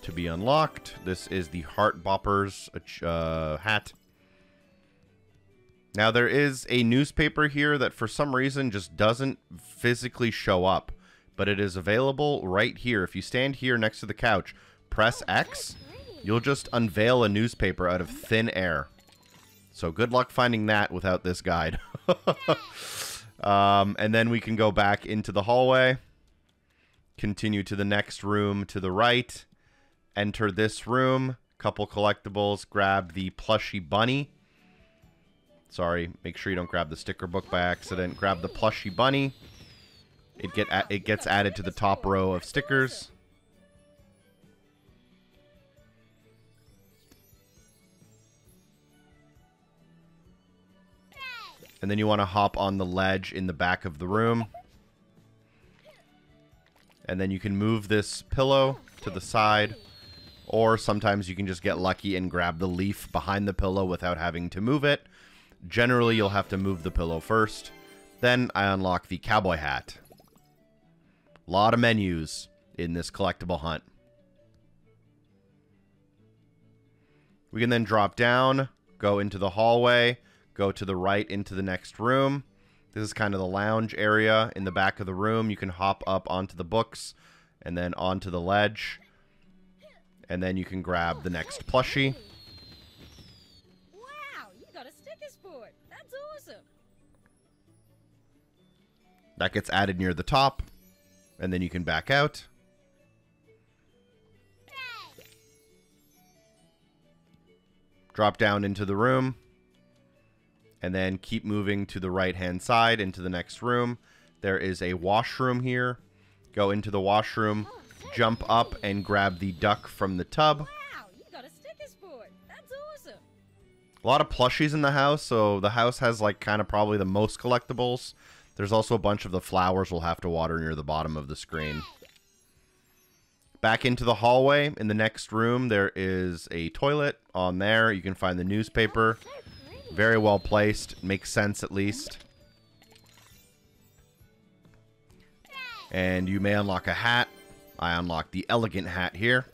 to be unlocked. This is the Heart Boppers hat. Now, there is a newspaper here that for some reason just doesn't physically show up. But it is available right here. If you stand here next to the couch, press X, you'll just unveil a newspaper out of thin air. So good luck finding that without this guide. And then we can go back into the hallway. Continue to the next room to the right. Enter this room. Couple collectibles. Grab the plushie bunny. Sorry, make sure you don't grab the sticker book by accident. Grab the plushie bunny. It gets added to the top row of stickers. And then you want to hop on the ledge in the back of the room. And then you can move this pillow to the side. Or sometimes you can just get lucky and grab the leaf behind the pillow without having to move it. Generally, you'll have to move the pillow first. Then I unlock the cowboy hat. A lot of menus in this collectible hunt. We can then drop down, go into the hallway, go to the right into the next room. This is kind of the lounge area in the back of the room. You can hop up onto the books and then onto the ledge. And then you can grab the next plushie. Wow, you got a sticker sport. That's awesome. That gets added near the top. And then you can back out. Drop down into the room. And then keep moving to the right-hand side into the next room. There is a washroom here. Go into the washroom, jump up, and grab the duck from the tub. Wow, you got a sticker sport. That's awesome. A lot of plushies in the house, so the house has like kind of probably the most collectibles. There's also a bunch of the flowers we'll have to water near the bottom of the screen. Back into the hallway. In the next room, there is a toilet. On there, you can find the newspaper. Very well placed. Makes sense, at least. And you may unlock a hat. I unlocked the elegant hat here.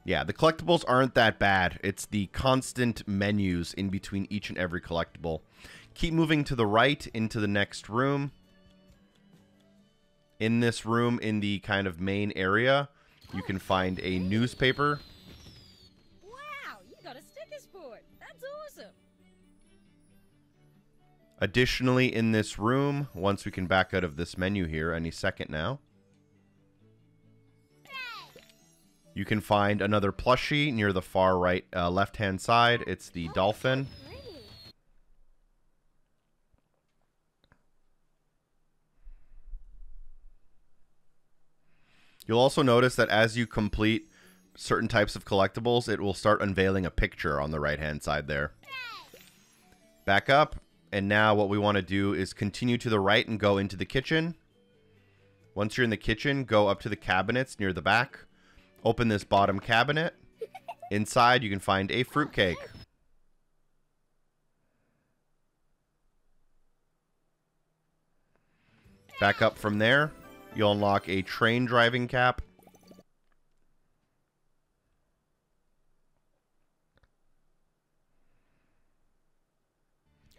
Yeah, the collectibles aren't that bad. It's the constant menus in between each and every collectible. Keep moving to the right into the next room. In this room, in the kind of main area, you can find a newspaper. Wow, you got a sticker sport. That's awesome. Additionally, in this room, once we can back out of this menu here any second now, you can find another plushie near the far right, left-hand side. It's the dolphin. You'll also notice that as you complete certain types of collectibles, it will start unveiling a picture on the right-hand side there. Back up, And now what we want to do is continue to the right and go into the kitchen. Once you're in the kitchen, go up to the cabinets near the back. Open this bottom cabinet. Inside, you can find a fruitcake. Back up from there, you'll unlock a train driving cap.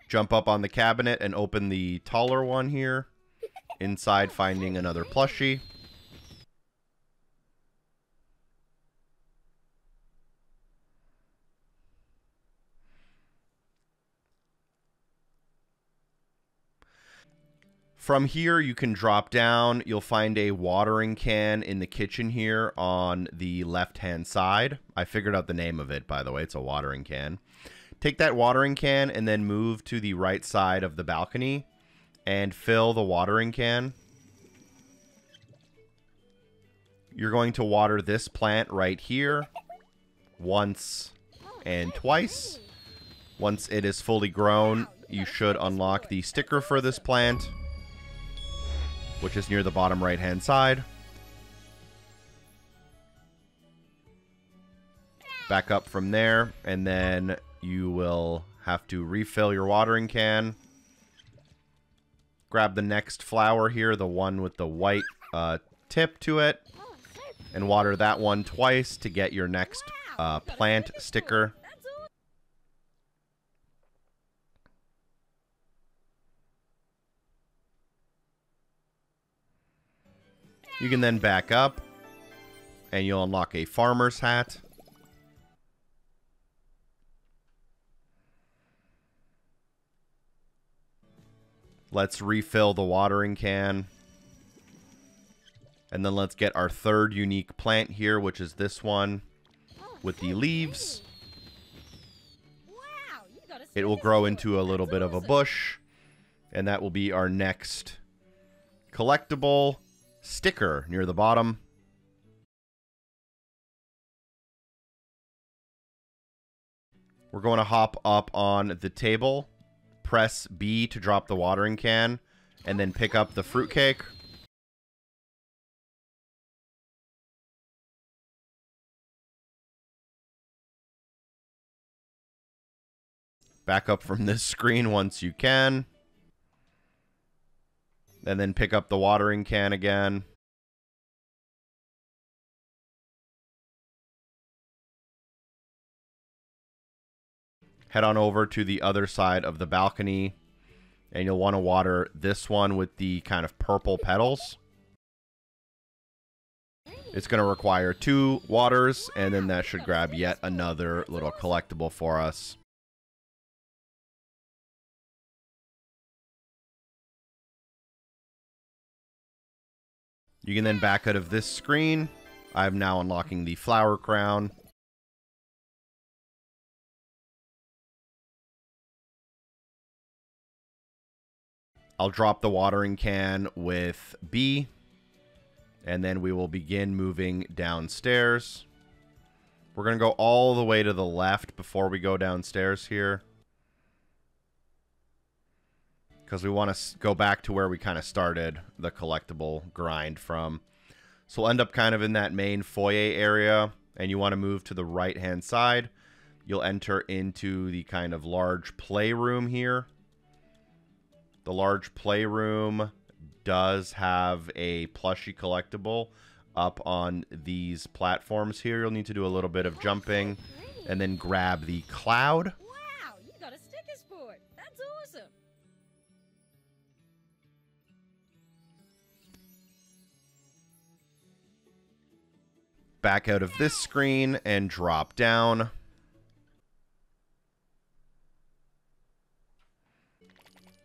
Jump up on the cabinet and open the taller one here. Inside, finding another plushie. From here, you can drop down. You'll find a watering can in the kitchen here on the left-hand side. I figured out the name of it, by the way. It's a watering can. Take that watering can and then move to the right side of the balcony and fill the watering can. You're going to water this plant right here once and twice. Once it is fully grown, you should unlock the sticker for this plant, which is near the bottom right-hand side. Back up from there, and then you will have to refill your watering can. Grab the next flower here, the one with the white tip to it, and water that one twice to get your next plant sticker. You can then back up, and you'll unlock a farmer's hat. Let's refill the watering can. And then let's get our third unique plant here, which is this one with the leaves. It will grow into a little bit of a bush, and that will be our next collectible sticker near the bottom. We're going to hop up on the table, press B to drop the watering can, and then pick up the fruitcake. Back up from this screen once you can. And then pick up the watering can again. Head on over to the other side of the balcony, and you'll want to water this one with the kind of purple petals. It's going to require 2 waters, and then that should grab yet another little collectible for us. You can then back out of this screen. I'm now unlocking the flower crown. I'll drop the watering can with B, and then we will begin moving downstairs. We're going to go all the way to the left before we go downstairs here, because we want to go back to where we kind of started the collectible grind from. So we'll end up kind of in that main foyer area, and you want to move to the right-hand side. You'll enter into the kind of large playroom here. The large playroom does have a plushie collectible up on these platforms here. You'll need to do a little bit of jumping and then grab the cloud. Wow, you got a sticker sport. That's awesome. Back out of this screen and drop down.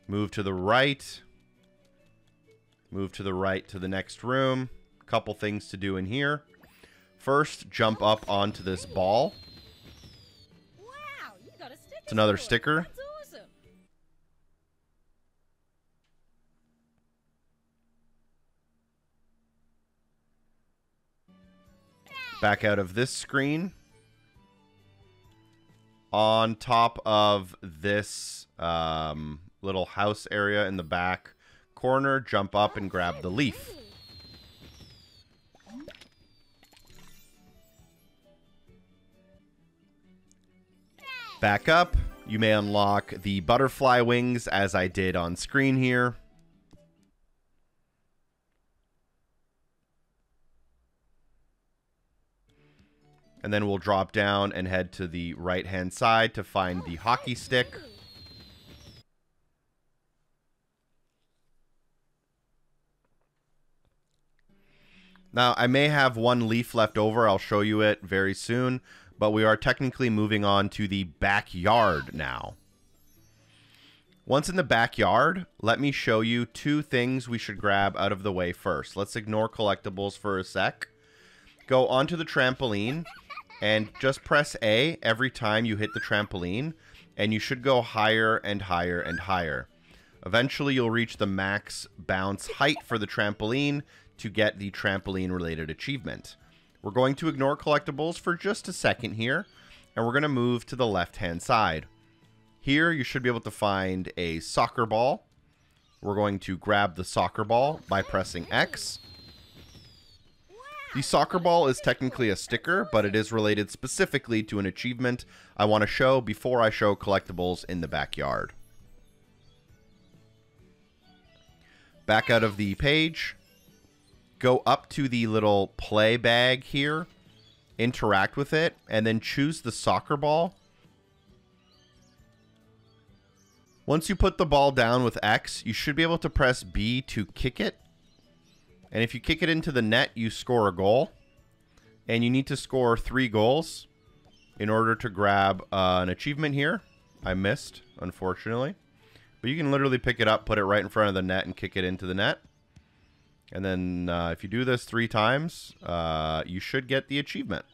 Move to the right. Move to the right to the next room. Couple things to do in here. First, jump up onto this ball. Wow, you got a sticker It's another sport. sticker. That's awesome. Back out of this screen. On top of this little house area in the back corner, jump up and grab the leaf. Back up, you may unlock the butterfly wings as I did on screen here. And then we'll drop down and head to the right-hand side to find the hockey stick. Now, I may have one leaf left over. I'll show you it very soon. But we are technically moving on to the backyard now. Once in the backyard, let me show you two things we should grab out of the way first. Let's ignore collectibles for a sec. Go onto the trampoline and just press A every time you hit the trampoline, and you should go higher and higher and higher. Eventually, you'll reach the max bounce height for the trampoline to get the trampoline-related achievement. We're going to ignore collectibles for just a second here, and we're going to move to the left-hand side. Here, you should be able to find a soccer ball. We're going to grab the soccer ball by pressing X. The soccer ball is technically a sticker, but it is related specifically to an achievement I want to show before I show collectibles in the backyard. Back out of the page. Go up to the little play bag here, interact with it, and then choose the soccer ball. Once you put the ball down with X, you should be able to press B to kick it. And if you kick it into the net, you score a goal. And you need to score 3 goals in order to grab an achievement here. I missed, unfortunately. But you can literally pick it up, put it right in front of the net, and kick it into the net. And then if you do this 3 times, you should get the achievement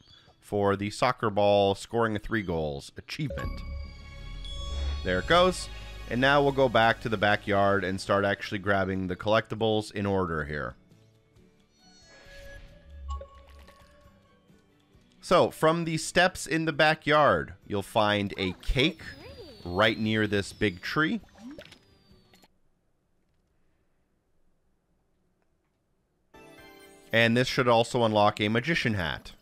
for the soccer ball scoring 3 goals achievement. There it goes. And now we'll go back to the backyard and start actually grabbing the collectibles in order here. So, from the steps in the backyard, you'll find a cake right near this big tree. And this should also unlock a magician hat.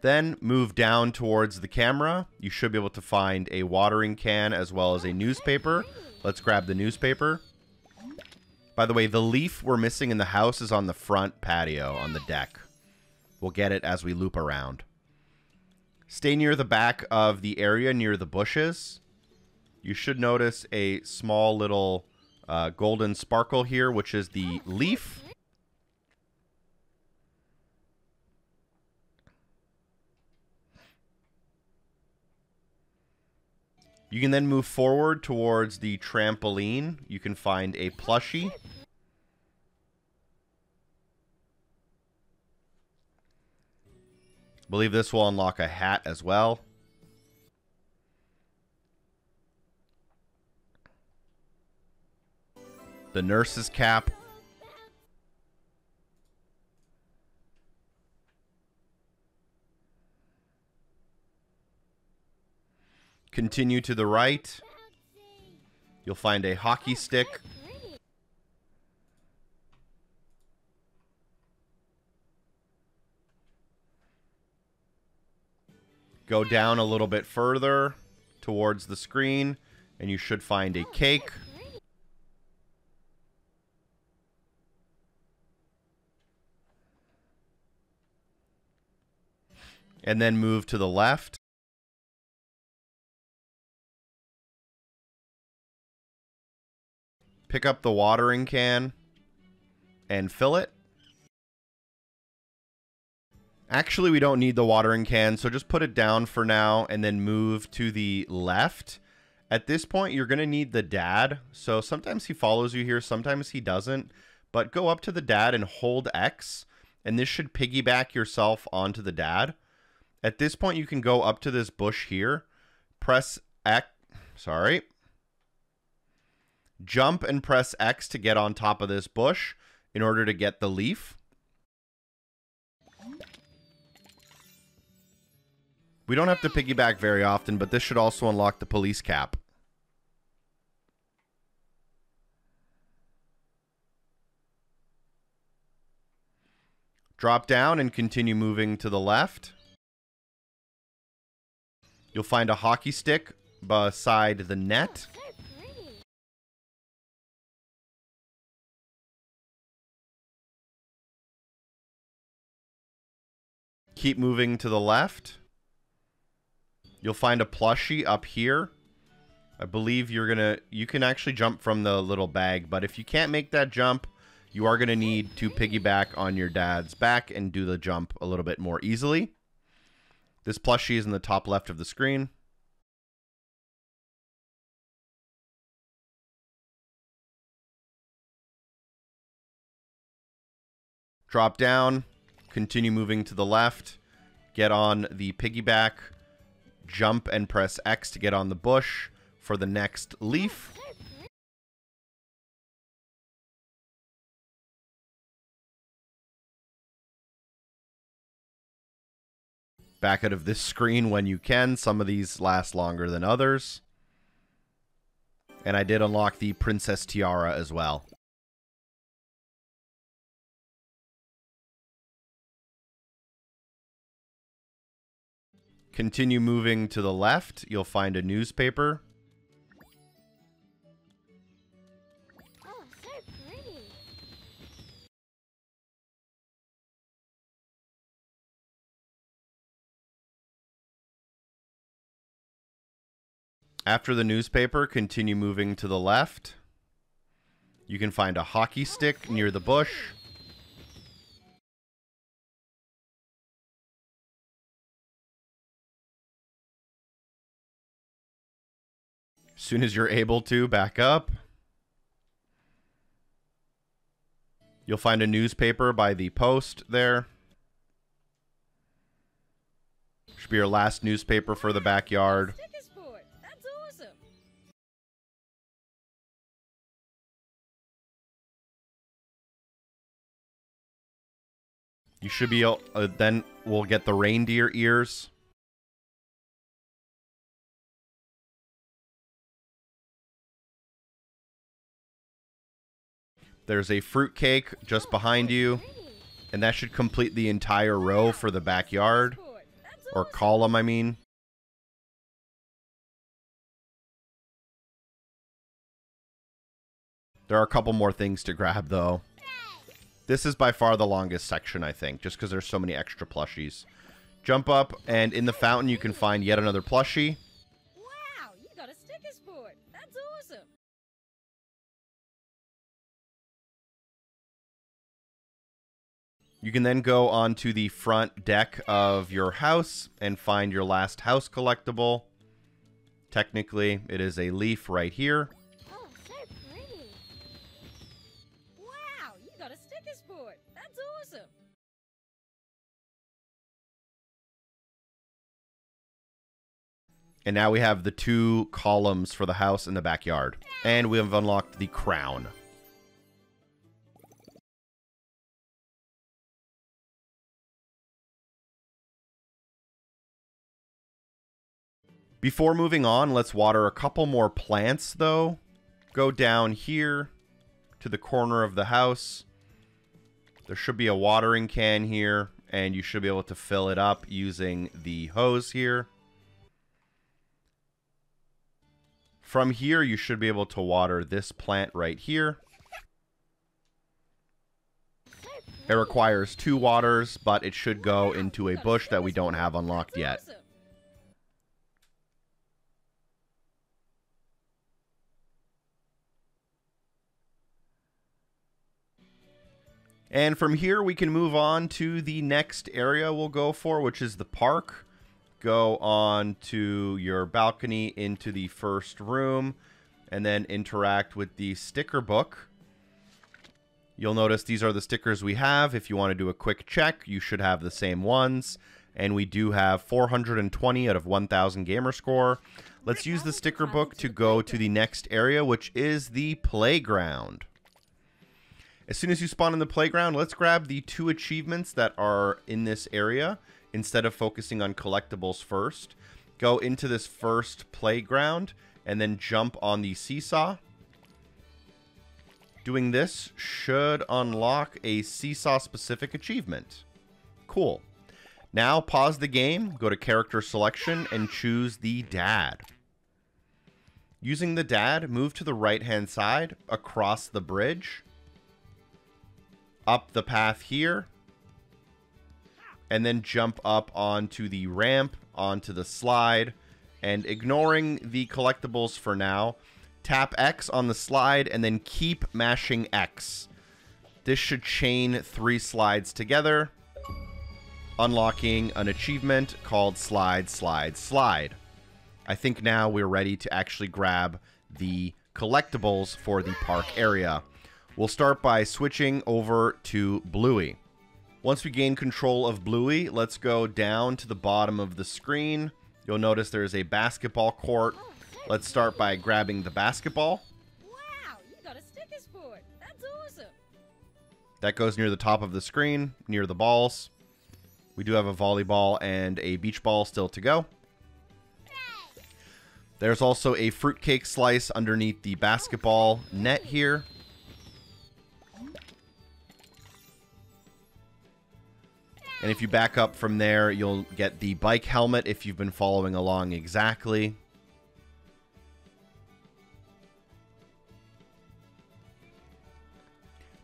Then move down towards the camera. You should be able to find a watering can as well as a newspaper. Let's grab the newspaper. By the way, the leaf we're missing in the house is on the front patio on the deck. We'll get it as we loop around. Stay near the back of the area near the bushes. You should notice a small little golden sparkle here, which is the leaf. You can then move forward towards the trampoline. You can find a plushie. I believe this will unlock a hat as well. The nurse's cap. Continue to the right. You'll find a hockey stick. Go down a little bit further towards the screen, and you should find a cake. And then move to the left. Pick up the watering can and fill it. Actually, we don't need the watering can, so just put it down for now and then move to the left. At this point, you're going to need the dad. So sometimes he follows you here, sometimes he doesn't. But go up to the dad and hold X, and this should piggyback yourself onto the dad. At this point, you can go up to this bush here, press X, jump and press X to get on top of this bush in order to get the leaf. We don't have to piggyback very often, but this should also unlock the police cap. Drop down and continue moving to the left. You'll find a hockey stick beside the net. So pretty. Keep moving to the left. You'll find a plushie up here. I believe you can actually jump from the little bag, but if you can't make that jump, you are going to need to piggyback on your dad's back and do the jump a little bit more easily. This plushie is in the top left of the screen. Drop down, continue moving to the left, get on the piggyback, jump and press X to get on the bush for the next leaf. Back out of this screen when you can. Some of these last longer than others. And I did unlock the Princess Tiara as well. Continue moving to the left. You'll find a newspaper. Oh, so pretty. After the newspaper, continue moving to the left. You can find a hockey stick near the bush. As soon as you're able to, back up. You'll find a newspaper by the post there. Should be your last newspaper for the backyard. Stickerbook. That's awesome. You should be able, then we'll get the reindeer ears. There's a fruitcake just behind you, and that should complete the entire row for the backyard, or column, I mean. There are a couple more things to grab, though. This is by far the longest section, I think, just because there's so many extra plushies. Jump up, and in the fountain you can find yet another plushie. Wow, you got a Stickerbook. That's awesome. You can then go onto the front deck of your house and find your last house collectible. Technically, it is a leaf right here. Oh, so pretty. Wow, you got a Stickerbook. That's awesome. And now we have the 2 columns for the house and the backyard. And we have unlocked the crown. Before moving on, let's water a couple more plants, though. Go down here to the corner of the house. There should be a watering can here, and you should be able to fill it up using the hose here. From here, you should be able to water this plant right here. It requires 2 waters, but it should go into a bush that we don't have unlocked yet. And from here, we can move on to the next area we'll go for, which is the park. Go on to your balcony into the first room, and then interact with the sticker book. You'll notice these are the stickers we have. If you want to do a quick check, you should have the same ones. And we do have 420 out of 1,000 Gamerscore. Let's use the sticker book to go to the next area, which is the playground. As soon as you spawn in the playground, let's grab the 2 achievements that are in this area instead of focusing on collectibles first. Go into this first playground and then jump on the seesaw. Doing this should unlock a seesaw-specific achievement. Cool. Now pause the game, go to character selection, and choose the dad. Using the dad, move to the right-hand side, across the bridge, up the path here, and then jump up onto the ramp, onto the slide, and ignoring the collectibles for now, tap X on the slide and then keep mashing X. This should chain 3 slides together, unlocking an achievement called Slide, Slide, Slide. I think now we're ready to actually grab the collectibles for the park area. We'll start by switching over to Bluey. Once we gain control of Bluey, let's go down to the bottom of the screen. You'll notice there's a basketball court. Let's start by grabbing the basketball. Wow, you got a sticker sport. That's awesome. That goes near the top of the screen, near the balls. We do have a volleyball and a beach ball still to go. There's also a fruitcake slice underneath the basketball net here. And if you back up from there, you'll get the bike helmet if you've been following along exactly.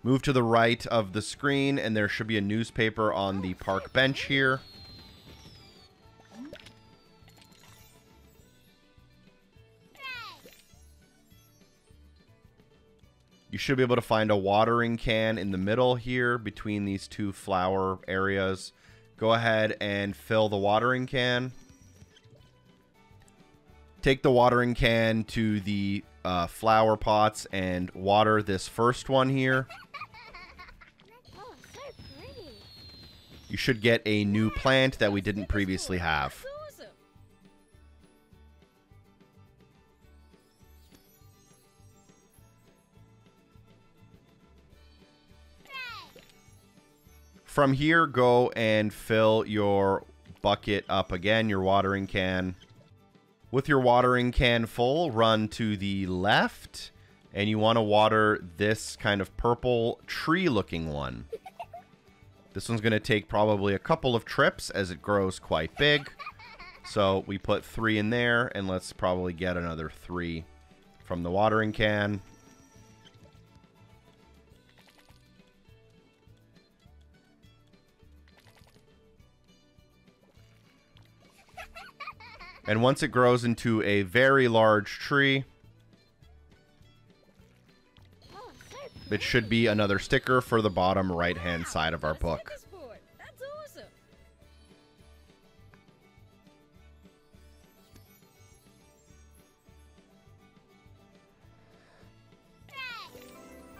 Move to the right of the screen, and there should be a newspaper on the park bench here. You should be able to find a watering can in the middle here between these 2 flower areas. Go ahead and fill the watering can. Take the watering can to the flower pots and water this first one here. Oh, so pretty. You should get a new plant that we didn't previously have. That's awesome. From here, go and fill your bucket up again, your watering can. With your watering can full, run to the left, and you want to water this kind of purple tree-looking one. This one's going to take probably a couple of trips as it grows quite big. So we put 3 in there, and let's probably get another 3 from the watering can. And once it grows into a very large tree, Oh, so it should be another sticker for the bottom right-hand side of our book. Sticker sport. That's awesome.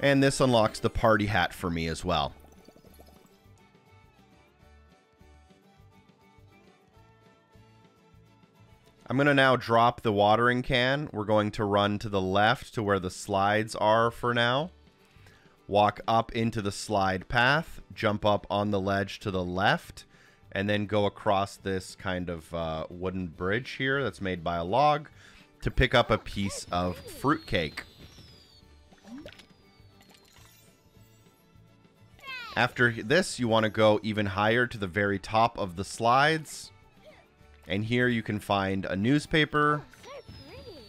And this unlocks the party hat for me as well. I'm going to now drop the watering can. We're going to run to the left to where the slides are for now. Walk up into the slide path, jump up on the ledge to the left, and then go across this kind of wooden bridge here that's made by a log to pick up a piece of fruitcake. After this, you want to go even higher to the very top of the slides. And here you can find a newspaper, so pretty.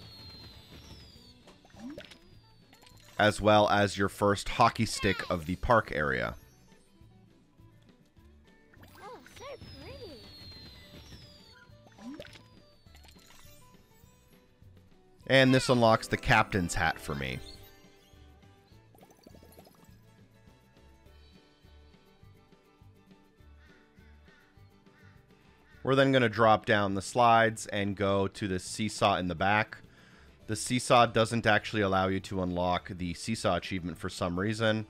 as well as your first hockey stick of the park area. Oh, so pretty. And this unlocks the captain's hat for me. We're then going to drop down the slides and go to the seesaw in the back. The seesaw doesn't actually allow you to unlock the seesaw achievement for some reason.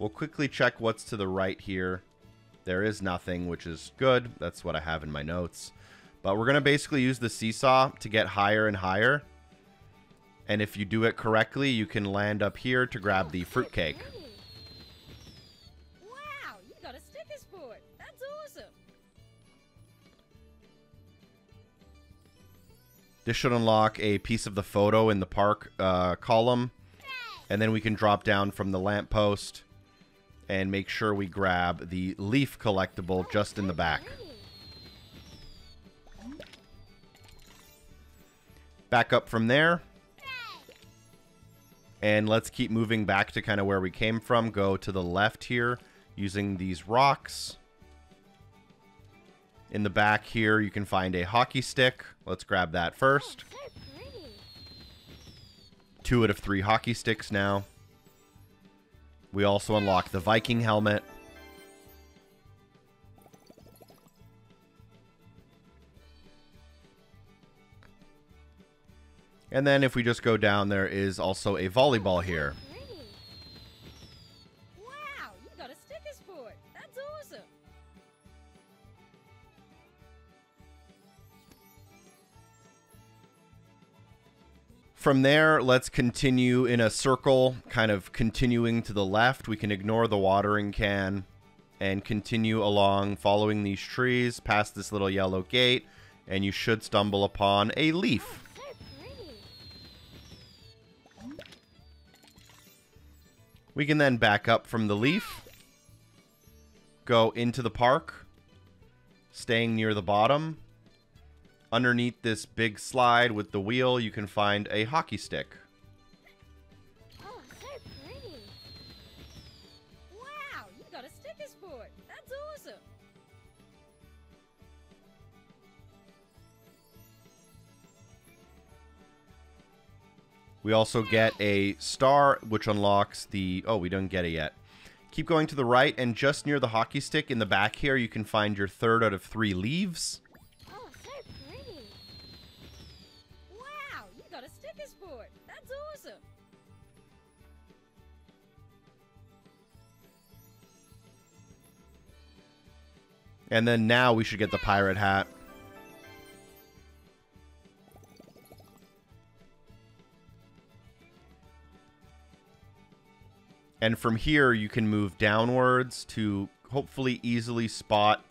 We'll quickly check what's to the right here. There is nothing, which is good. That's what I have in my notes. But we're going to basically use the seesaw to get higher and higher. And if you do it correctly, you can land up here to grab the fruitcake. This should unlock a piece of the photo in the park column. And then we can drop down from the lamppost and make sure we grab the leaf collectible just in the back. Back up from there. And let's keep moving back to kind of where we came from. Go to the left here using these rocks. In the back here, you can find a hockey stick. Let's grab that first. 2 out of 3 hockey sticks now. We also unlock the Viking helmet. And then if we just go down, there is also a volleyball here. Wow, you got a sticker sport. That's awesome. From there, let's continue in a circle, kind of continuing to the left. We can ignore the watering can and continue along following these trees past this little yellow gate, and you should stumble upon a leaf. We can then back up from the leaf, go into the park, staying near the bottom. Underneath this big slide with the wheel, you can find a hockey stick. Oh, so pretty. Wow, you got a sticker sport. That's awesome. We also get a star, which unlocks the... Oh, we don't get it yet. Keep going to the right, and just near the hockey stick in the back here, you can find your 3rd out of 3 leaves. Oh, so pretty. Wow, you got a sticker sport. That's awesome. And then now we should get the pirate hat. And from here, you can move downwards to hopefully easily spot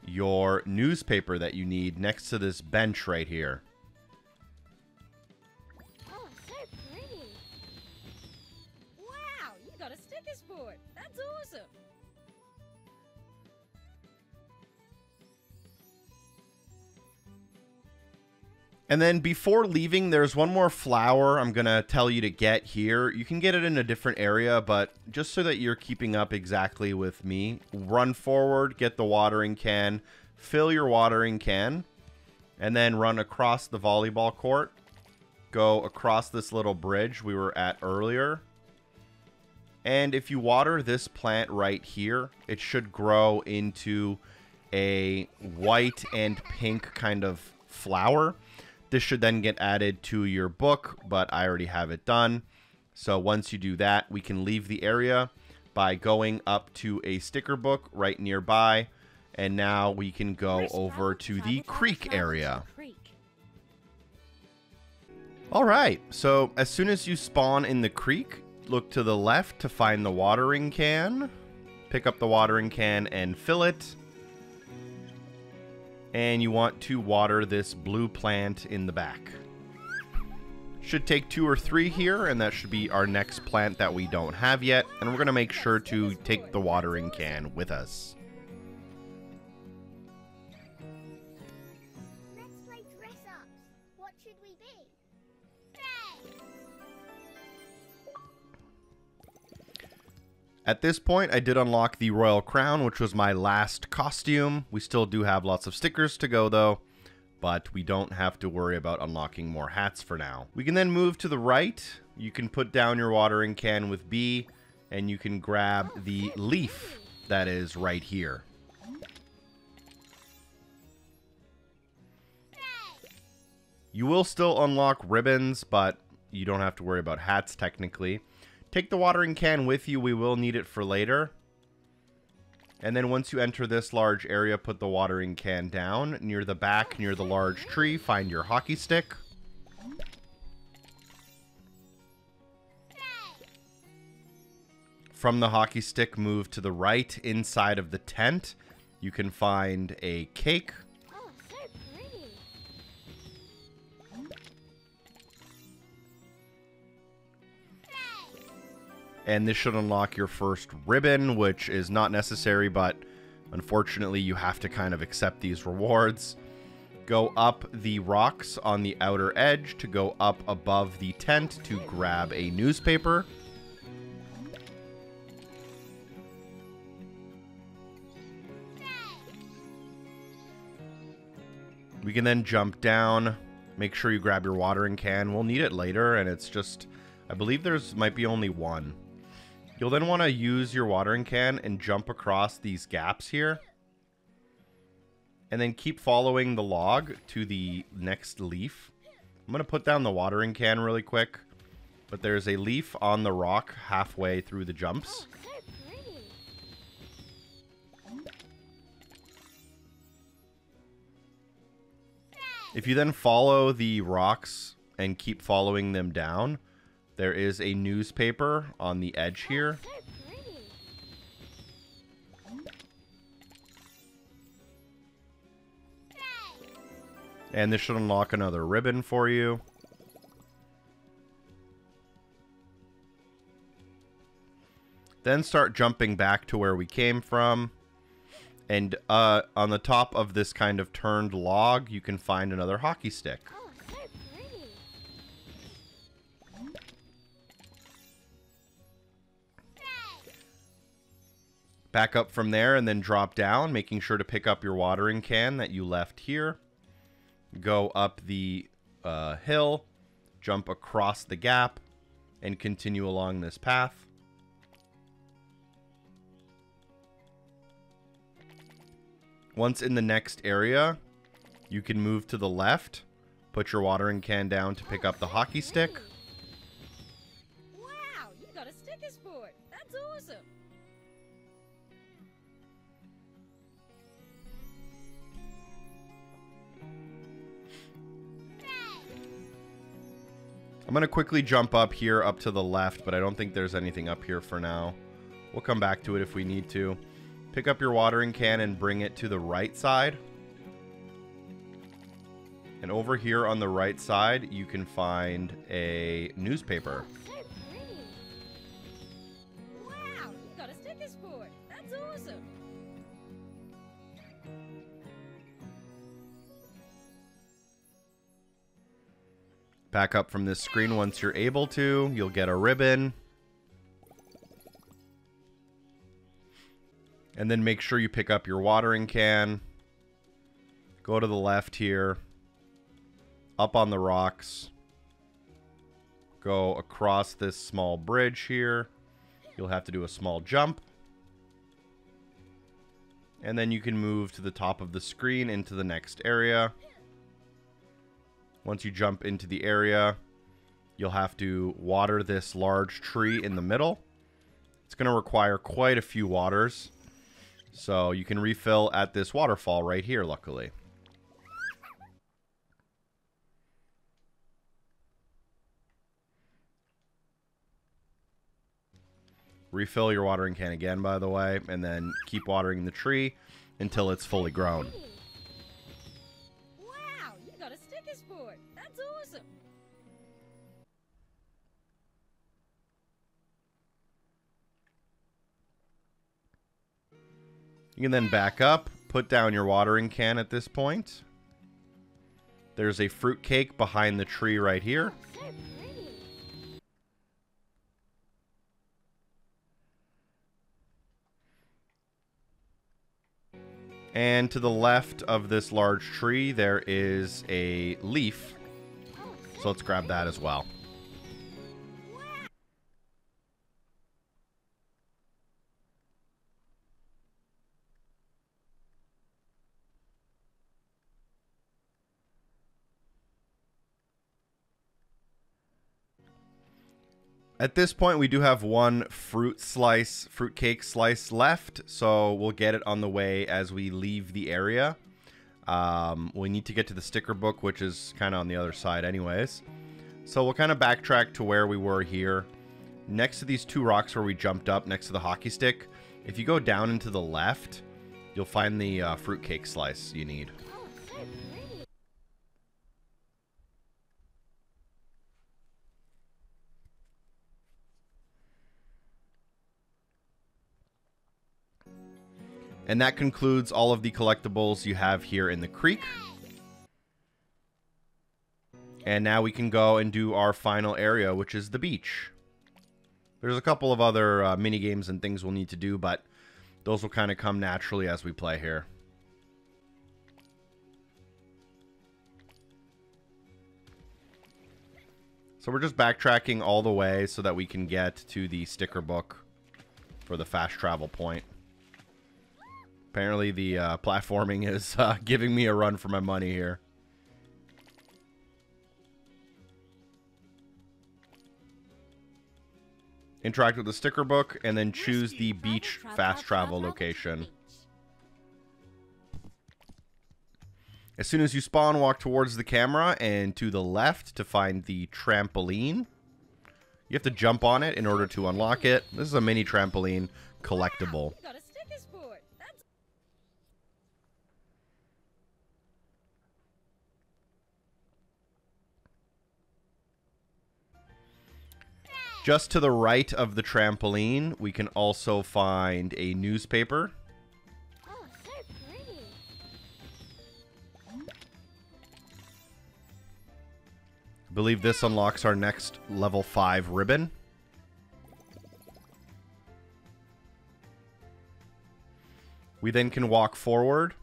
your newspaper that you need next to this bench right here. Oh, so pretty. Wow, you got a sticker sport. That's awesome. And then before leaving, there's one more flower I'm going to tell you to get here. You can get it in a different area, but just so that you're keeping up exactly with me, run forward, get the watering can, fill your watering can, and then run across the volleyball court. Go across this little bridge we were at earlier. And if you water this plant right here, it should grow into a white and pink kind of flower. This should then get added to your book, but I already have it done. So once you do that, we can leave the area by going up to a sticker book right nearby. And now we can go over to the creek area. All right, so as soon as you spawn in the creek, look to the left to find the watering can. Pick up the watering can and fill it. And you want to water this blue plant in the back. Should take 2 or 3 here, and that should be our next plant that we don't have yet. And we're going to make sure to take the watering can with us. Let's play dress-ups. What should we be? Hooray! At this point, I did unlock the Royal Crown, which was my last costume. We still do have lots of stickers to go, though, but we don't have to worry about unlocking more hats for now. We can then move to the right. You can put down your watering can with B, and you can grab the leaf that is right here. You will still unlock ribbons, but you don't have to worry about hats, technically. Take the watering can with you. We will need it for later. And then once you enter this large area, put the watering can down. Near the back, near the large tree, find your hockey stick. From the hockey stick, move to the right inside of the tent. You can find a cake. Oh, so pretty. And this should unlock your first ribbon, which is not necessary, but unfortunately you have to kind of accept these rewards. Go up the rocks on the outer edge to go up above the tent to grab a newspaper. We can then jump down. Make sure you grab your watering can. We'll need it later, and it's just, I believe might be only one. You'll then want to use your watering can and jump across these gaps here. And then keep following the log to the next leaf. I'm going to put down the watering can really quick. But there's a leaf on the rock halfway through the jumps. Oh, so pretty. If you then follow the rocks and keep following them down, there is a newspaper on the edge here. So pretty. And this should unlock another ribbon for you. Then start jumping back to where we came from. And on the top of this kind of turned log, you can find another hockey stick. Oh, so pretty. Back up from there and then drop down, making sure to pick up your watering can that you left here. Go up the hill, jump across the gap, and continue along this path. Once in the next area, you can move to the left, put your watering can down to pick up the hockey stick. Wow, you got a sticker sport. That's awesome. I'm going to quickly jump up here, up to the left, but I don't think there's anything up here for now. We'll come back to it if we need to. Pick up your watering can and bring it to the right side. And over here on the right side, you can find a newspaper. Oh, so pretty. Wow, you got a sticker sport. That's awesome. Back up from this screen once you're able to. You'll get a ribbon. And then make sure you pick up your watering can. Go to the left here. Up on the rocks. Go across this small bridge here. You'll have to do a small jump. And then you can move to the top of the screen into the next area. Once you jump into the area, you'll have to water this large tree in the middle. It's going to require quite a few waters. So you can refill at this waterfall right here, luckily. Refill your watering can again, by the way, and then keep watering the tree until it's fully grown. Wow, you got a sticker sport. That's awesome. You can then back up, put down your watering can at this point. There's a fruit cake behind the tree right here. Oh, so pretty. And to the left of this large tree, there is a leaf. Oh, So let's grab that as well. At this point, we do have one fruit cake slice left, so we'll get it on the way as we leave the area. We need to get to the sticker book, which is kind of on the other side anyways. So we'll kind of backtrack to where we were here. Next to these two rocks where we jumped up, next to the hockey stick, if you go down and to the left, you'll find the fruit cake slice you need. Oh, so pretty. And that concludes all of the collectibles you have here in the creek. And now we can go and do our final area, which is the beach. There's a couple of other mini games and things we'll need to do, but those will kind of come naturally as we play here. So we're just backtracking all the way so that we can get to the sticker book for the fast travel point. Apparently the platforming is giving me a run for my money here. Interact with the sticker book and then choose the beach fast travel location. As soon as you spawn, walk towards the camera and to the left to find the trampoline. You have to jump on it in order to unlock it. This is a mini trampoline collectible. Got a sticker sport. That's Just to the right of the trampoline, we can also find a newspaper. Oh, so pretty. I believe this unlocks our next level 5 ribbon. We then can walk forward.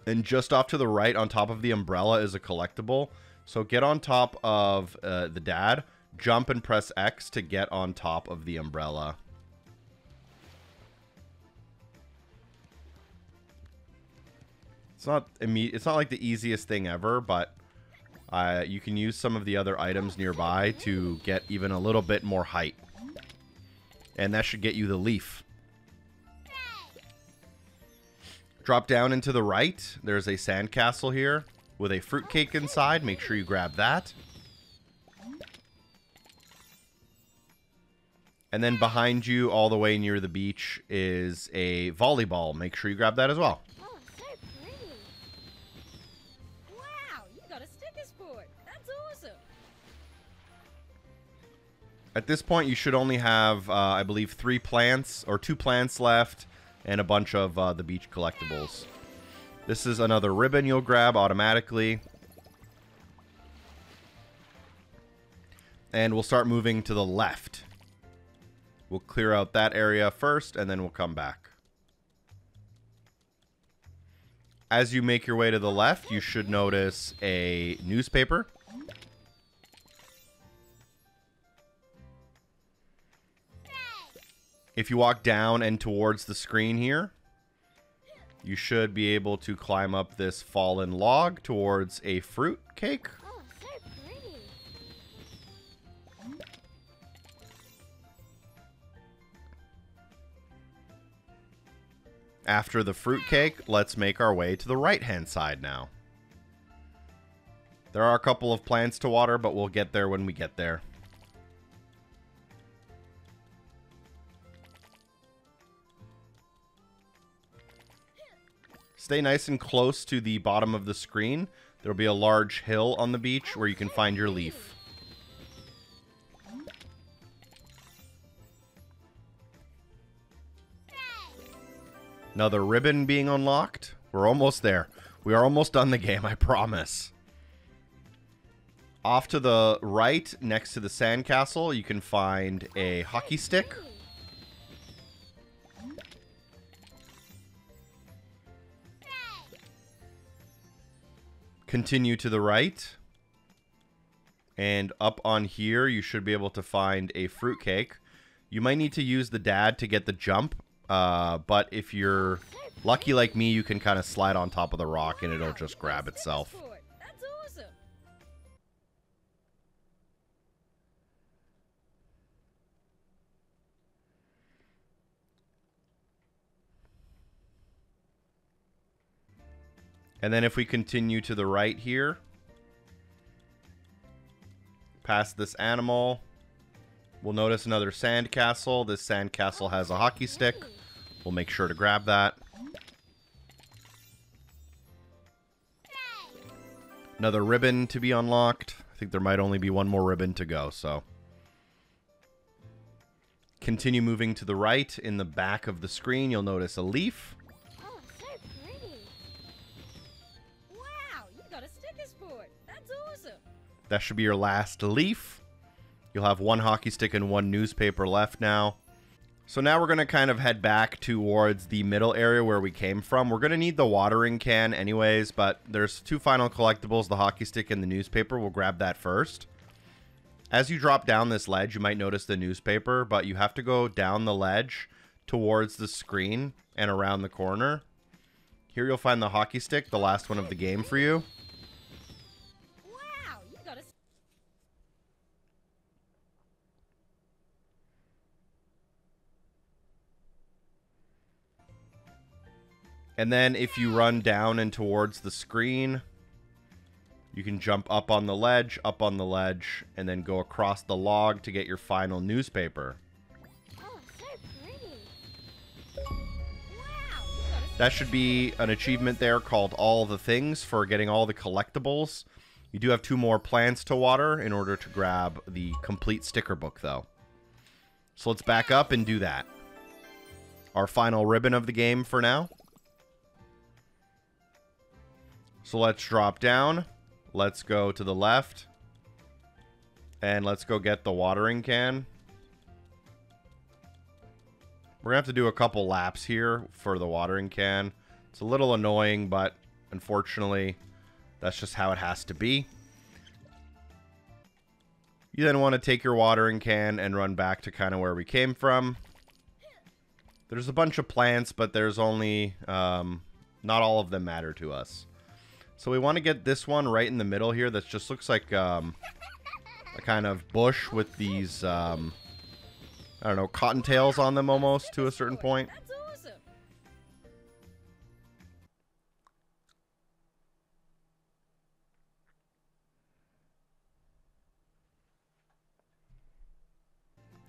And just off to the right on top of the umbrella is a collectible. So get on top of the dad. Jump and press X to get on top of the umbrella. It's not like the easiest thing ever, but you can use some of the other items nearby to get even a little bit more height. And that should get you the leaf. Drop down and to the right. There's a sandcastle here with a fruitcake inside. Make sure you grab that. And then behind you, all the way near the beach, is a volleyball. Make sure you grab that as well. Oh, so pretty. wow, you got a sticker sport. That's awesome. At this point, you should only have, I believe, 2 plants left, and a bunch of the beach collectibles. This is another ribbon you'll grab automatically. And we'll start moving to the left. We'll clear out that area first, and then we'll come back. As you make your way to the left, you should notice a newspaper. If you walk down and towards the screen here, you should be able to climb up this fallen log towards a fruit cake. Oh, so pretty. After the fruitcake, let's make our way to the right-hand side now. There are a couple of plants to water, but we'll get there when we get there. Stay nice and close to the bottom of the screen. There'll be a large hill on the beach where you can find your leaf. Another ribbon being unlocked. We're almost there. We are almost done the game, I promise. Off to the right, next to the sandcastle, you can find a hockey stick. Continue to the right. And up on here, you should be able to find a fruitcake. You might need to use the dad to get the jump. But if you're lucky like me, you can kind of slide on top of the rock and it'll just grab itself. That's awesome. And then if we continue to the right here, past this animal, we'll notice another sandcastle. This sandcastle has a hockey stick. We'll make sure to grab that. Another ribbon to be unlocked. I think there might only be one more ribbon to go, so. continue moving to the right, in the back of the screen, you'll notice a leaf. Oh, so pretty. Wow, you got a sticker sport. That's awesome. That should be your last leaf. You'll have one hockey stick and one newspaper left now. So now we're going to kind of head back towards the middle area where we came from. We're going to need the watering can anyways, but there's 2 final collectibles, the hockey stick and the newspaper. We'll grab that first. As you drop down this ledge, you might notice the newspaper, but you have to go down the ledge towards the screen and around the corner. Here you'll find the hockey stick, the last one of the game for you. Wow, you got a... And then if you run down and towards the screen, you can jump up on the ledge, and then go across the log to get your final newspaper. Oh, so pretty. Wow, you got a... That should be an achievement there called All the Things for getting all the collectibles. You do have 2 more plants to water in order to grab the complete sticker book, though. So let's back up and do that. Our final ribbon of the game for now. So let's drop down. Let's go to the left. And let's go get the watering can. We're going to have to do a couple laps here for the watering can. It's a little annoying, but unfortunately, that's just how it has to be. You then want to take your watering can and run back to kind of where we came from. There's a bunch of plants, but there's only... not all of them matter to us. So we want to get this one right in the middle here. That just looks like a kind of bush with these, I don't know, cottontails on them almost to a certain point. That's awesome.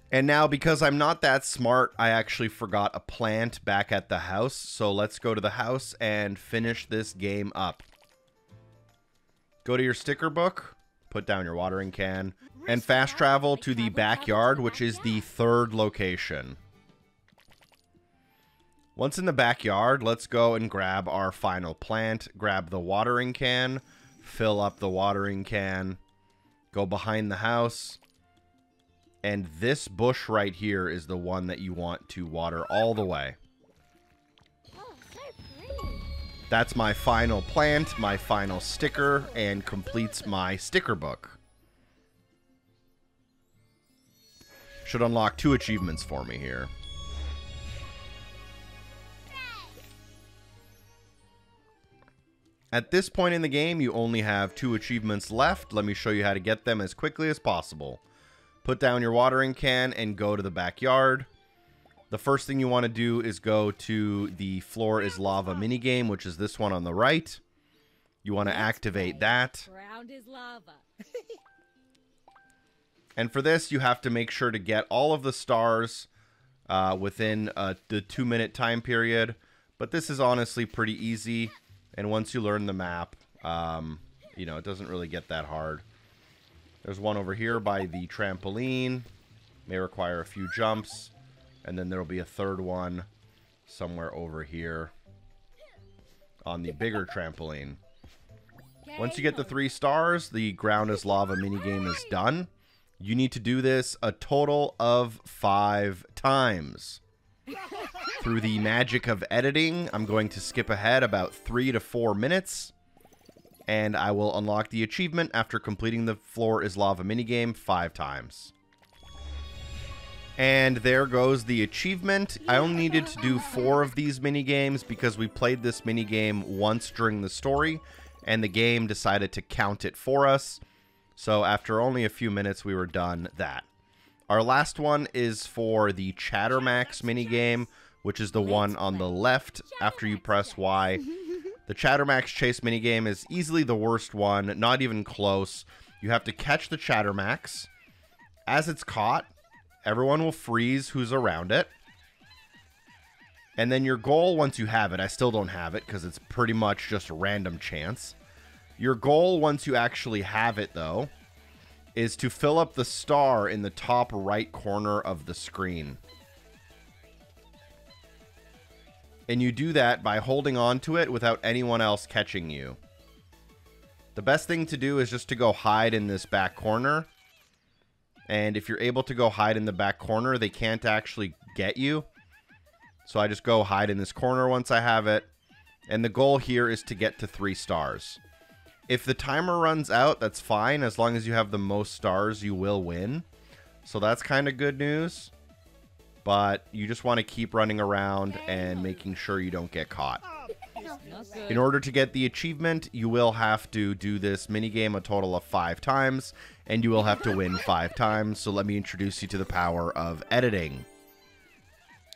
And now, because I'm not that smart, I actually forgot a plant back at the house. So let's go to the house and finish this game up. Go to your sticker book, put down your watering can, and fast travel to the backyard, which is the 3rd location. Once in the backyard, let's go and grab our final plant, grab the watering can, fill up the watering can, go behind the house, and this bush right here is the one that you want to water all the way. Oh, so pretty. That's my final plant, my final sticker, and completes my sticker book. Should unlock 2 achievements for me here. At this point in the game, you only have 2 achievements left. Let me show you how to get them as quickly as possible. Put down your watering can and go to the backyard. The first thing you want to do is go to the Floor is Lava minigame, which is this one on the right. You want to activate that. Ground is lava. And for this, you have to make sure to get all of the stars within the 2-minute time period. But this is honestly pretty easy. And once you learn the map, you know, it doesn't really get that hard. There's one over here by the trampoline. May require a few jumps. And then there'll be a 3rd one somewhere over here on the bigger trampoline. Once you get the 3 stars, the Ground is Lava minigame is done. You need to do this a total of 5 times. Through the magic of editing, I'm going to skip ahead about 3 to 4 minutes. And I will unlock the achievement after completing the Floor is Lava minigame 5 times. And there goes the achievement. I only needed to do 4 of these minigames because we played this minigame once during the story, and the game decided to count it for us. So after only a few minutes, we were done that. Our last one is for the Chattermax minigame, which is the one on the left after you press Y. The Chattermax chase minigame is easily the worst one, not even close. You have to catch the Chattermax. As it's caught, everyone will freeze who's around it. And then your goal, once you have it, I still don't have it because it's pretty much just a random chance. Your goal, once you actually have it, though, is to fill up the star in the top right corner of the screen. And you do that by holding on to it without anyone else catching you. The best thing to do is just to go hide in this back corner. And if you're able to go hide in the back corner, they can't actually get you. So I just go hide in this corner once I have it. And the goal here is to get to 3 stars. If the timer runs out, that's fine. As long as you have the most stars, you will win. So that's kind of good news. But you just want to keep running around and making sure you don't get caught. In order to get the achievement, you will have to do this minigame a total of 5 times. And you will have to win 5 times. So let me introduce you to the power of editing.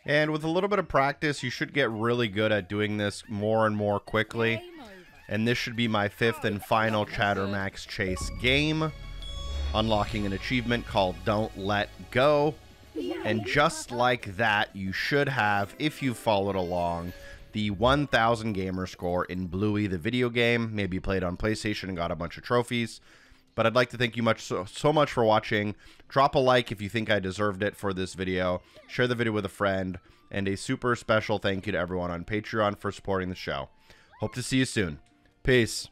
And with a little bit of practice, you should get really good at doing this more and more quickly. And this should be my 5th and final Chattermax Chase game, unlocking an achievement called Don't Let Go. And just like that, you should have, if you followed along, the 1000 gamer score in Bluey the video game. Maybe you played on PlayStation and got a bunch of trophies. But I'd like to thank you so much for watching. Drop a like if you think I deserved it for this video. Share the video with a friend. And a super special thank you to everyone on Patreon for supporting the show. Hope to see you soon. Peace.